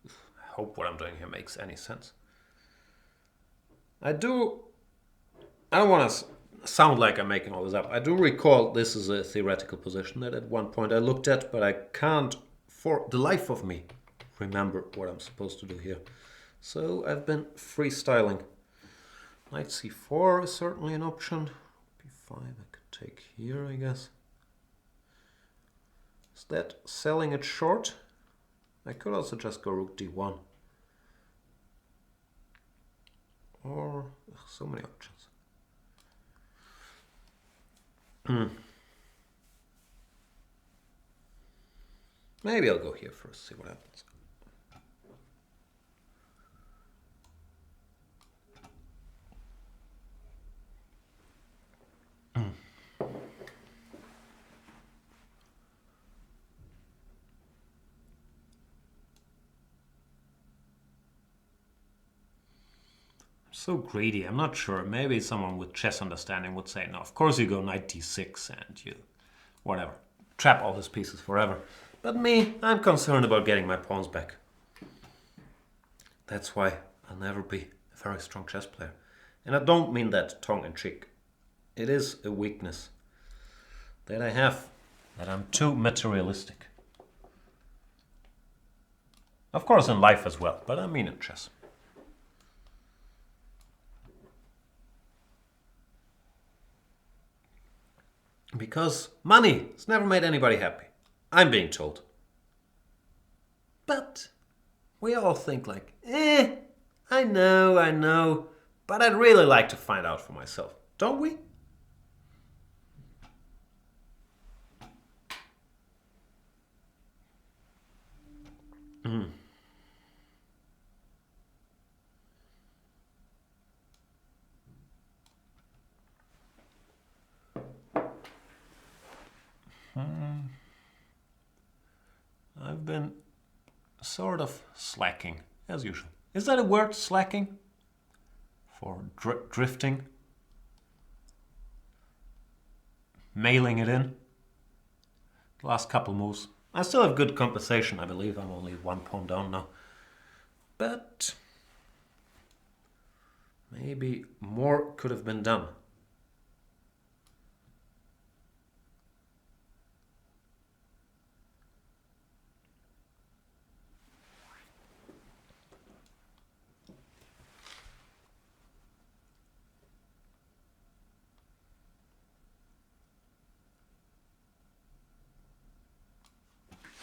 I hope what I'm doing here makes any sense. I don't want to sound like I'm making all this up. I do recall this is a theoretical position that at one point I looked at, but I can't, for the life of me, remember what I'm supposed to do here. So I've been freestyling. Knight c4 is certainly an option. b5 I could take here, I guess. Is that selling it short? I could also just go rook d1. Or so many options. Maybe I'll go here first, see what happens. So greedy, I'm not sure. Maybe someone with chess understanding would say, no, of course you go knight d6 and you, whatever, trap all his pieces forever. But me, I'm concerned about getting my pawns back. That's why I'll never be a very strong chess player. And I don't mean that tongue-in-cheek. It is a weakness that I have, that I'm too materialistic. Of course in life as well, but I mean in chess. Because money has never made anybody happy. I'm being told. But we all think like, I know, But I'd really like to find out for myself, don't we? I've been sort of slacking, as usual. Is that a word, slacking? For drifting? Mailing it in? The last couple moves. I still have good compensation, I believe. I'm only 1 pawn down now. But maybe more could have been done.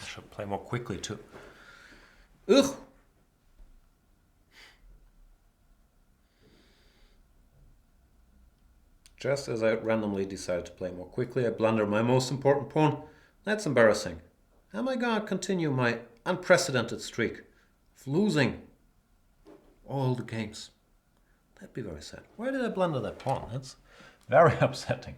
I should play more quickly too. Ugh! Just as I randomly decided to play more quickly, I blunder my most important pawn. That's embarrassing. Am I gonna continue my unprecedented streak of losing all the games? That'd be very sad. Why did I blunder that pawn? That's very upsetting.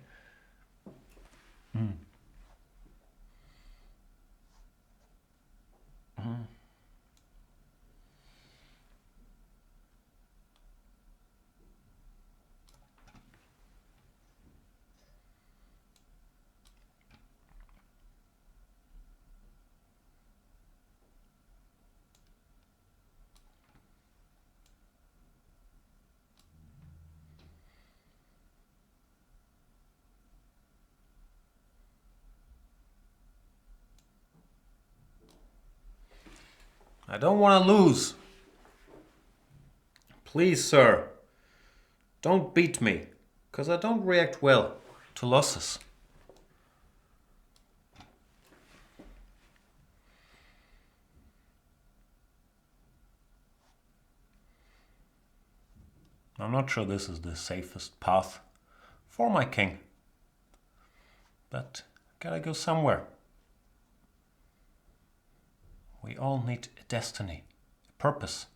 I don't want to lose. Please, sir, don't beat me, because I don't react well to losses. I'm not sure this is the safest path for my king, but gotta go somewhere. We all need a destiny, a purpose.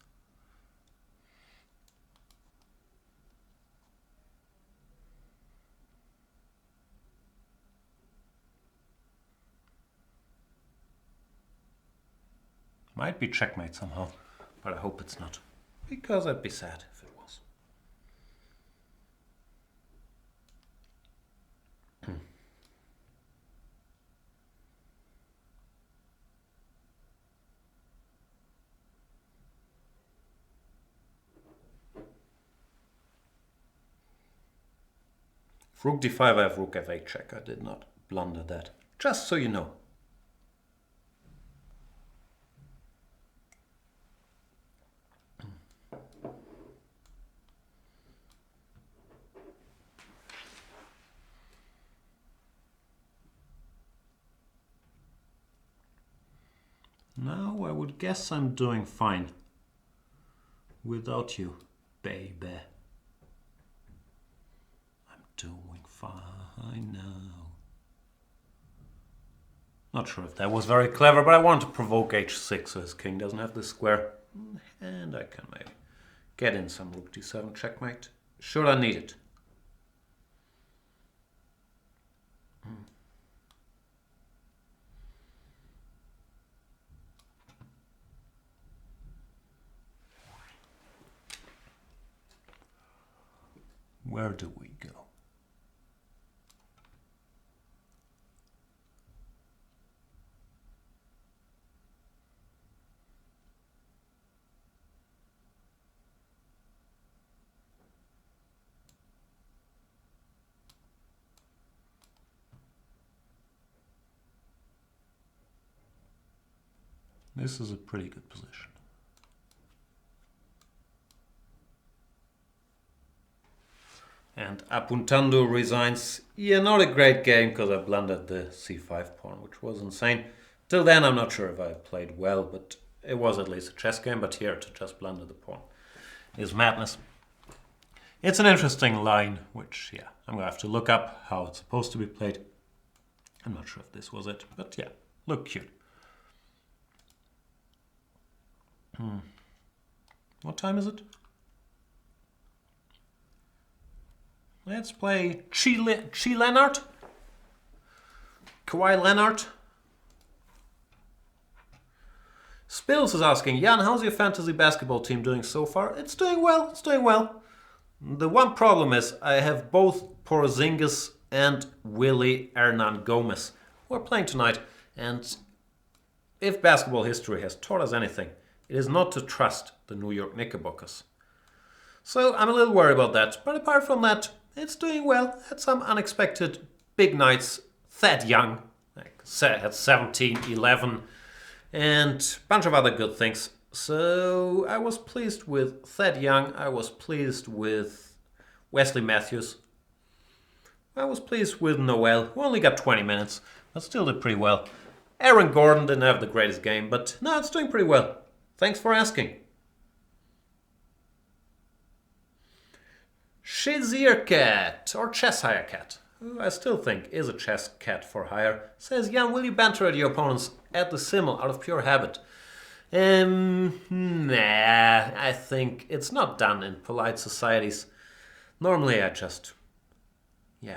Might be checkmate somehow, but I hope it's not, because I'd be sad if it was. If rook d5, I have rook f8 check. I did not blunder that. Just so you know. Now I would guess I'm doing fine without you, baby. I'm doing fine now. Not sure if that was very clever, but I want to provoke h6 so his king doesn't have the square. And I can maybe get in some rook d7 checkmate. Should I need it? Where do we go? This is a pretty good position. And Apuntando resigns. Yeah, not a great game because I blundered the c5 pawn, which was insane. Till then, I'm not sure if I played well, but it was at least a chess game. But here, to just blunder the pawn is madness. It's an interesting line, which, yeah, I'm going to have to look up how it's supposed to be played. I'm not sure if this was it, but yeah, look cute. What time is it? Let's play Chi Leonard. Kawhi Leonard. Spills is asking, Jan, how's your fantasy basketball team doing so far? It's doing well, it's doing well. The one problem is I have both Porzingis and Willie Hernan Gomez who are playing tonight, and if basketball history has taught us anything, it is not to trust the New York Knickerbockers. So I'm a little worried about that, but apart from that, it's doing well. Had some unexpected big nights. Thad Young had 17, 11, and a bunch of other good things. So I was pleased with Thad Young. I was pleased with Wesley Matthews. I was pleased with Noel, who only got 20 minutes, but still did pretty well. Aaron Gordon didn't have the greatest game, but no, it's doing pretty well. Thanks for asking. Shizir Cat, or Cheshire Cat, who I still think is a chess cat for hire, says, Jan, will you banter at your opponents at the Simmel out of pure habit? Nah, I think it's not done in polite societies. Normally I just,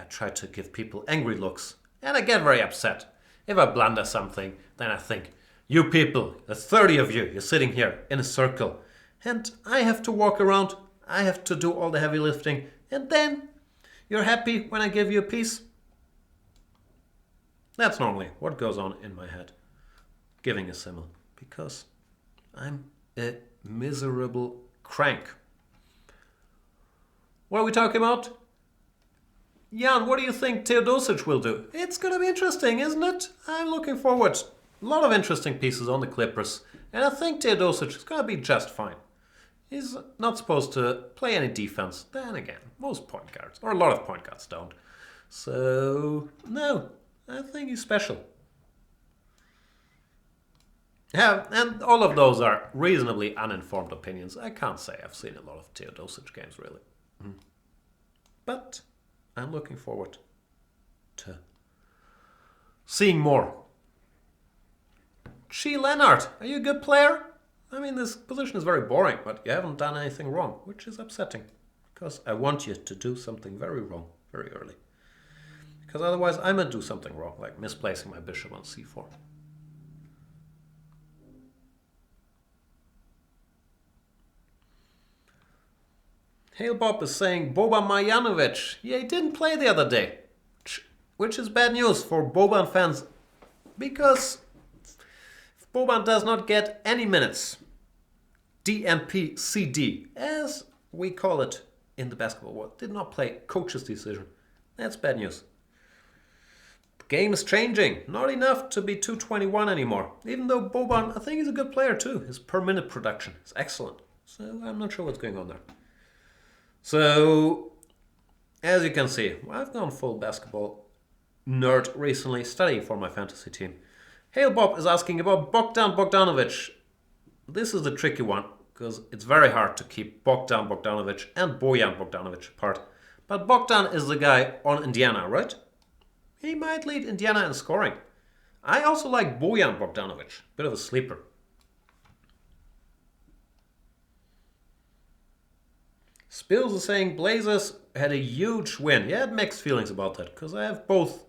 try to give people angry looks, and I get very upset. If I blunder something, then I think, you people, there's 30 of you, you're sitting here in a circle, and I have to walk around, I have to do all the heavy lifting, and then you're happy when I give you a piece? That's normally what goes on in my head, giving a Simmel, because I'm a miserable crank. What are we talking about? Jan, what do you think Teodosic will do? It's going to be interesting, isn't it? I'm looking forward. A lot of interesting pieces on the Clippers, and I think Teodosic is going to be just fine. He's not supposed to play any defense. Then again, most point guards, or a lot of point guards, don't. So, no, I think he's special. Yeah, and all of those are reasonably uninformed opinions. I can't say I've seen a lot of Teodosic games, really. But I'm looking forward to seeing more. Chi Leonard, are you a good player? I mean, this position is very boring, but you haven't done anything wrong, which is upsetting. Because I want you to do something very wrong very early. Because otherwise I might do something wrong, like misplacing my bishop on c4. Hail Bob is saying Boban Marjanovic. Yeah, he didn't play the other day. Which is bad news for Boban fans. Because if Boban does not get any minutes, DNP-CD, as we call it in the basketball world, did not play, coach's decision. That's bad news. The game is changing. Not enough to be 221 anymore. Even though Boban, I think he's a good player too. His per minute production is excellent. So I'm not sure what's going on there. So, as you can see, I've gone full basketball nerd recently, studying for my fantasy team. Hail Bob is asking about Bogdan Bogdanovic. This is the tricky one, because it's very hard to keep Bogdan Bogdanovic and Bojan Bogdanovic apart. But Bogdan is the guy on Indiana, right? He might lead Indiana in scoring. I also like Bojan Bogdanovic, bit of a sleeper. Spills is saying Blazers had a huge win. Yeah, I had mixed feelings about that, because I have both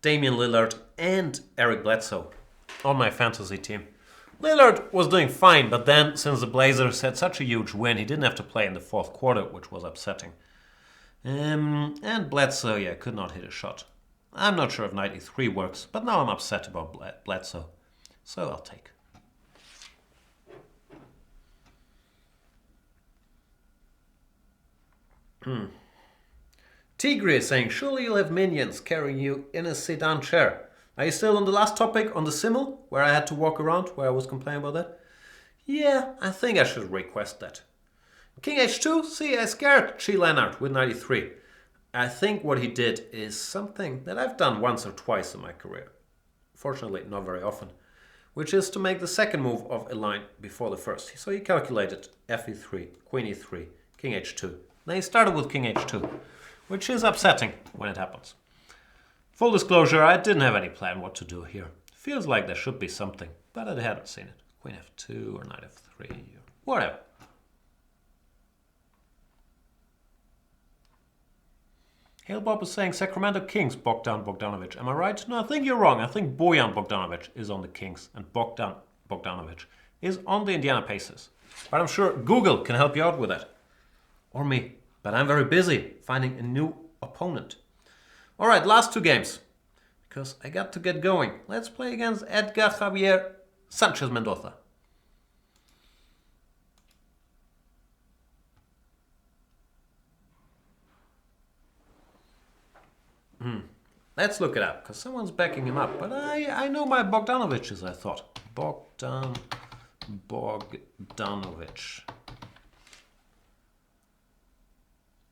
Damian Lillard and Eric Bledsoe on my fantasy team. Lillard was doing fine, but then, since the Blazers had such a huge win, he didn't have to play in the fourth quarter, which was upsetting. And Bledsoe, could not hit a shot. I'm not sure if 93 works, but now I'm upset about Bledsoe. So I'll take. Tigre is saying, surely you'll have minions carrying you in a sedan chair. Are you still on the last topic on the Simmel, where I had to walk around, where I was complaining about that? Yeah, I think I should request that. King H2, see, I scared Chi Leonard with 93. I think what he did is something that I've done once or twice in my career. Fortunately, not very often. Which is to make the second move of a line before the first. So he calculated Fe3, Queen E3, King H2, They started with king h2, which is upsetting when it happens. Full disclosure, I didn't have any plan what to do here. Feels like there should be something, but I hadn't seen it. Queen f2 or knight f3 or whatever. Hail Bob is saying Sacramento Kings, Bogdan Bogdanovic. Am I right? No, I think you're wrong. I think Bojan Bogdanovic is on the Kings and Bogdan Bogdanovic is on the Indiana Pacers. But I'm sure Google can help you out with that. Or me. But I'm very busy finding a new opponent. Alright, last two games. Because I got to get going. Let's play against Edgar Javier Sanchez Mendoza. Let's look it up, because someone's backing him up. But I know my Bogdanoviches, I thought. Bogdanovic.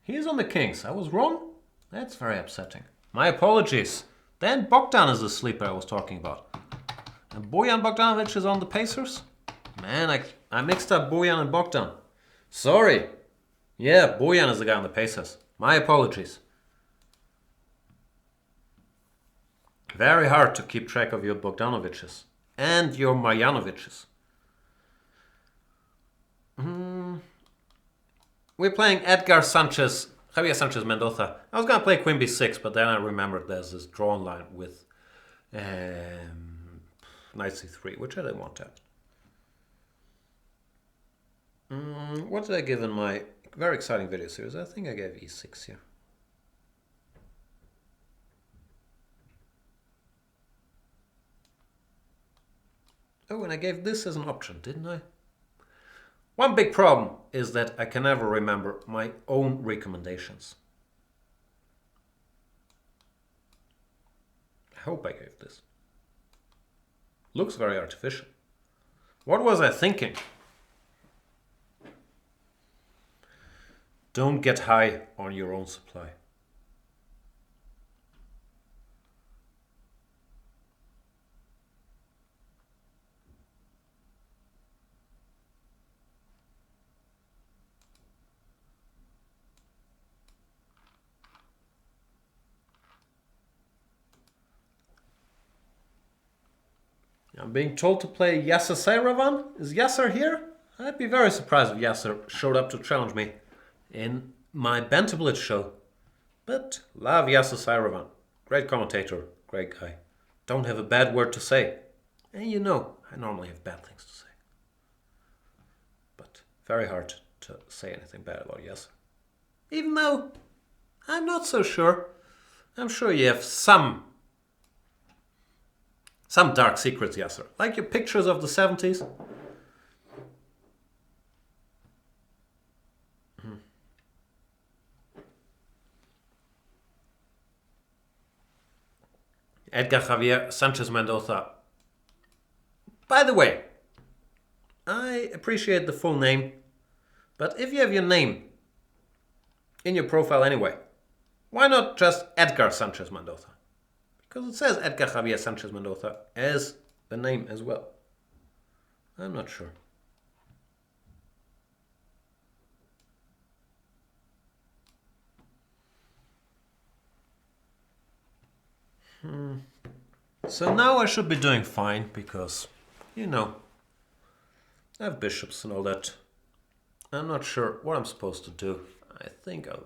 He's on the Kings. I was wrong? That's very upsetting. My apologies. Then Bogdan is the sleeper I was talking about. And Bojan Bogdanovic is on the Pacers? Man, I mixed up Bojan and Bogdan. Sorry. Yeah, Bojan is the guy on the Pacers. My apologies. Very hard to keep track of your Bogdanoviches and your Marjanoviches. We're playing Javier Sanchez Mendoza. I was going to play Queen b6, but then I remembered there's this drawn line with Knight c3, which I didn't want to have. What did I give in my very exciting video series? I think I gave e6 here. Oh, and I gave this as an option, didn't I? One big problem is that I can never remember my own recommendations. I hope I gave this. Looks very artificial. What was I thinking? Don't get high on your own supply. I'm being told to play Yasser Seiravan. Is Yasser here? I'd be very surprised if Yasser showed up to challenge me in my Banter Blitz show. But love Yasser Seiravan. Great commentator, great guy. Don't have a bad word to say. And you know, I normally have bad things to say. But very hard to say anything bad about Yasser. Even though I'm not so sure. I'm sure you have some dark secrets, Yasser. Like your pictures of the 70s. Edgar Javier Sanchez Mendoza. By the way, I appreciate the full name, but if you have your name in your profile anyway, why not just Edgar Sanchez Mendoza? Because it says Edgar Javier Sanchez Mendoza as the name as well. I'm not sure. So now I should be doing fine because, you know, I have bishops and all that. I'm not sure what I'm supposed to do. I think I'll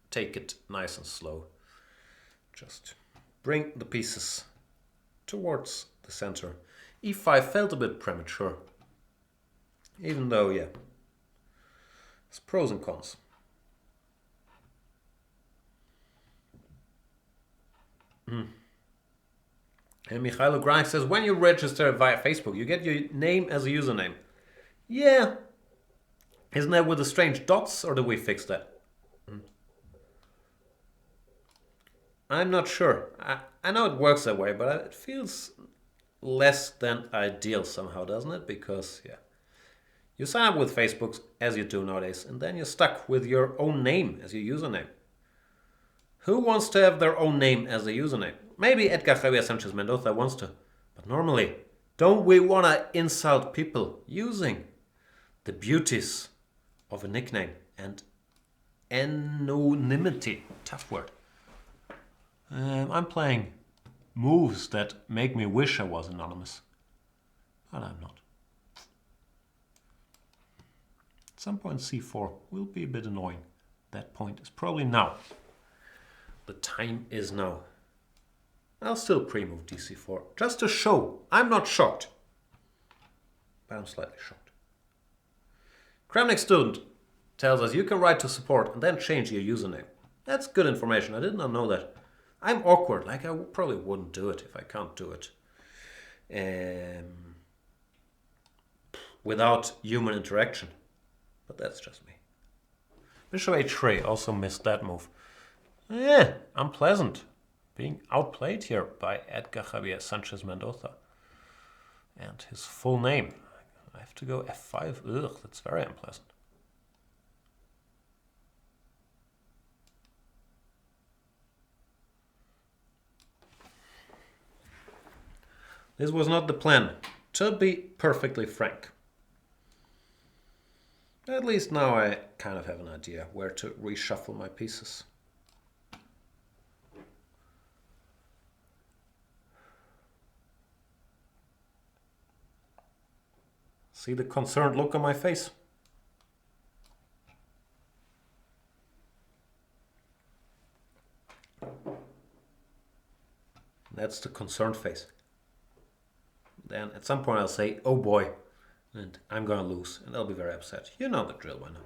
take it nice and slow. Just bring the pieces towards the center. e5 felt a bit premature. Even though, yeah, it's pros and cons. And Mikhailo Grimes says, when you register via Facebook, you get your name as a username. Yeah. Isn't that with the strange dots, or did we fix that? I'm not sure. I know it works that way, but it feels less than ideal somehow, doesn't it? Because, yeah, you sign up with Facebook, as you do nowadays, and then you're stuck with your own name as your username. Who wants to have their own name as a username? Maybe Edgar Javier Sanchez Mendoza wants to. But normally, don't we want to insult people using the beauties of a nickname and anonymity. Tough word. I'm playing moves that make me wish I was anonymous. But I'm not. At some point c4 will be a bit annoying. That point is probably now. The time is now. I'll still pre-move dc4, just to show I'm not shocked. But I'm slightly shocked. Kramnik student tells us you can write to support and then change your username. That's good information. I did not know that. I'm awkward. Like I probably wouldn't do it if I can't do it without human interaction. But that's just me. Bishop h3 also missed that move. Unpleasant. Being outplayed here by Edgar Javier Sanchez Mendoza. And his full name. I have to go f5. Ugh, that's very unpleasant. This was not the plan, to be perfectly frank. At least now I kind of have an idea where to reshuffle my pieces. See the concerned look on my face? That's the concerned face. Then at some point I'll say, oh boy, and I'm gonna lose, and I'll be very upset. You know the drill by now.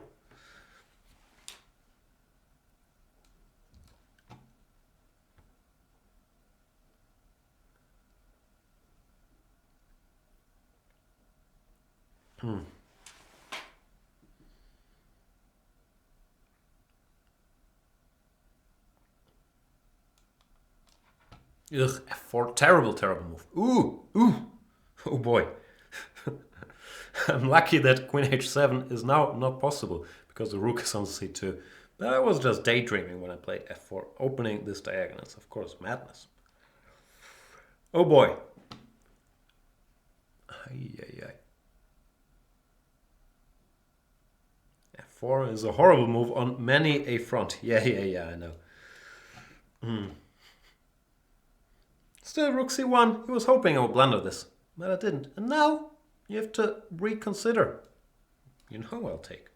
Ugh, f4, terrible, terrible move. Ooh, oh boy. I'm lucky that queen h7 is now not possible because the rook is on c2. But I was just daydreaming when I played f4. Opening this diagonal is of course madness. Oh boy. F4 is a horrible move on many a front. Yeah, I know. Still rook c1. He was hoping I would blunder this, but I didn't. And now you have to reconsider. You know I'll take.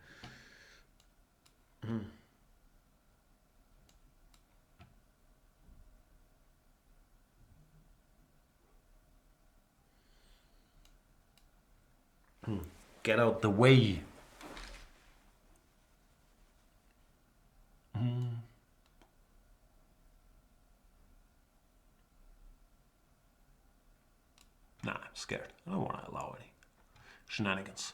Get out the way. Nah, I'm scared. I don't want to allow any shenanigans.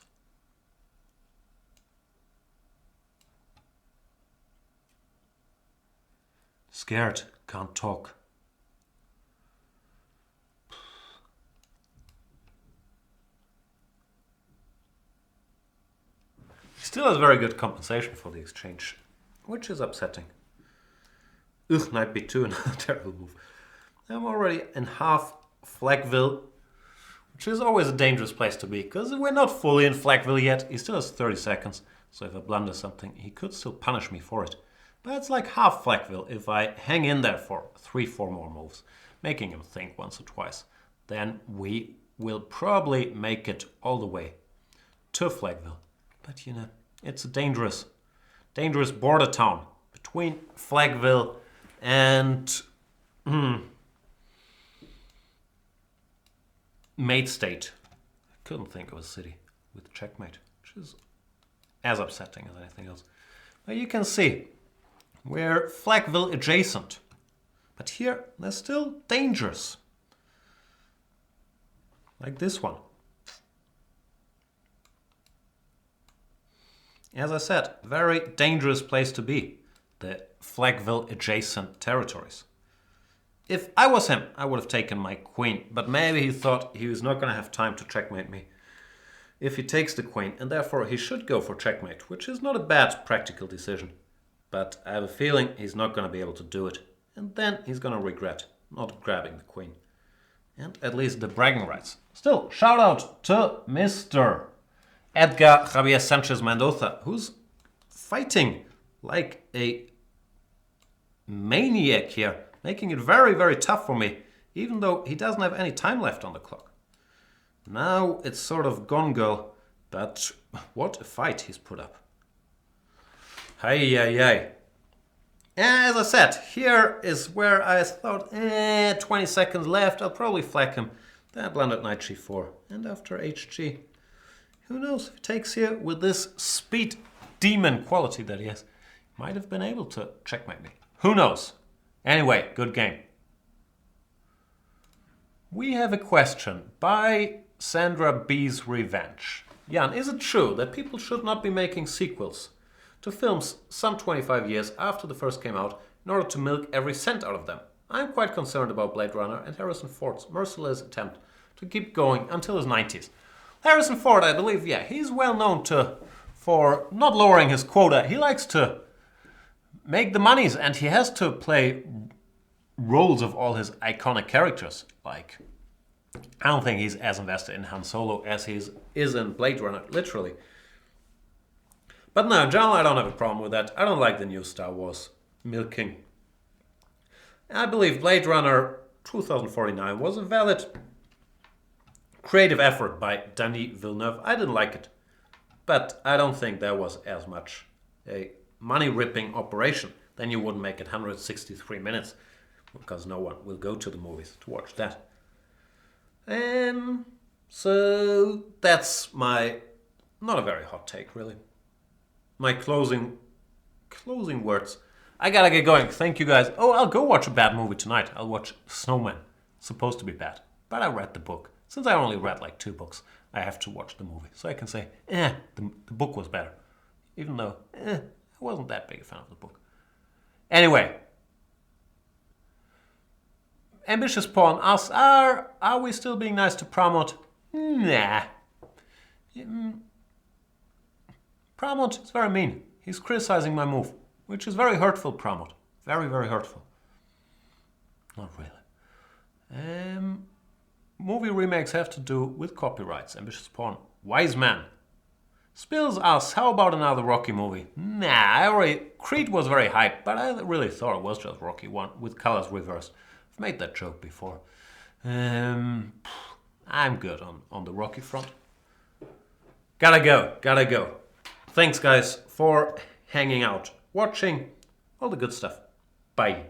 Scared, can't talk. He still has very good compensation for the exchange, which is upsetting. Ugh, knight b2, another terrible move. I'm already in half Flagville, which is always a dangerous place to be, because we're not fully in Flagville yet. He still has 30 seconds, so if I blunder something, he could still punish me for it. But it's like half Flagville if I hang in there for 3-4 more moves, making him think once or twice. Then we will probably make it all the way to Flagville. But you know, it's a dangerous border town between Flagville and Mate State. I couldn't think of a city with checkmate, which is as upsetting as anything else. But you can see we're Flagville adjacent, but here they're still dangerous, like this one. As I said, very dangerous place to be, the Flagville adjacent territories. If I was him, I would have taken my queen, but maybe he thought he was not going to have time to checkmate me if he takes the queen, and therefore he should go for checkmate, which is not a bad practical decision. But I have a feeling he's not going to be able to do it, and then he's going to regret not grabbing the queen. And at least the bragging rights. Still, shout out to Mr. Edgar Javier Sanchez Mendoza, who's fighting like a maniac here, making it very, very tough for me, even though he doesn't have any time left on the clock. Now it's sort of gone girl, but what a fight he's put up. Hey. As I said, here is where I thought, 20 seconds left, I'll probably flag him. Then I blundered knight g4, and after hg, who knows, if he takes here with this speed demon quality that he has, might have been able to checkmate me. Who knows? Anyway, good game. We have a question by Sandra B's Revenge. Jan, is it true that people should not be making sequels to films some 25 years after the first came out in order to milk every cent out of them? I'm quite concerned about Blade Runner and Harrison Ford's merciless attempt to keep going until his 90s. Harrison Ford, I believe, he's well known for not lowering his quota. He likes to make the monies, and he has to play roles of all his iconic characters. Like, I don't think he's as invested in Han Solo as he is in Blade Runner, literally. But no, in general, I don't have a problem with that. I don't like the new Star Wars milking. I believe Blade Runner 2049 was a valid creative effort by Denis Villeneuve. I didn't like it, but I don't think there was as much a money-ripping operation. Then you wouldn't make it 163 minutes, because no one will go to the movies to watch that. So that's my, not a very hot take, really. My closing words. I gotta get going. Thank you guys. Oh, I'll go watch a bad movie tonight. I'll watch Snowman. It's supposed to be bad, but I read the book. Since I only read like 2 books, I have to watch the movie. So I can say, the book was better. Even though, I wasn't that big a fan of the book. Anyway. Ambitious Pawn asks, are we still being nice to Pramod? Nah. Pramod is very mean. He's criticizing my move, which is very hurtful, Pramod. Very, very hurtful. Not really. Movie remakes have to do with copyrights. Ambitious Pawn. Wise man. Spills asks, how about another Rocky movie? Nah, Creed was very hyped, but I really thought it was just Rocky 1 with colors reversed. I've made that joke before. I'm good on the Rocky front. Gotta go. Thanks, guys, for hanging out, watching, all the good stuff. Bye.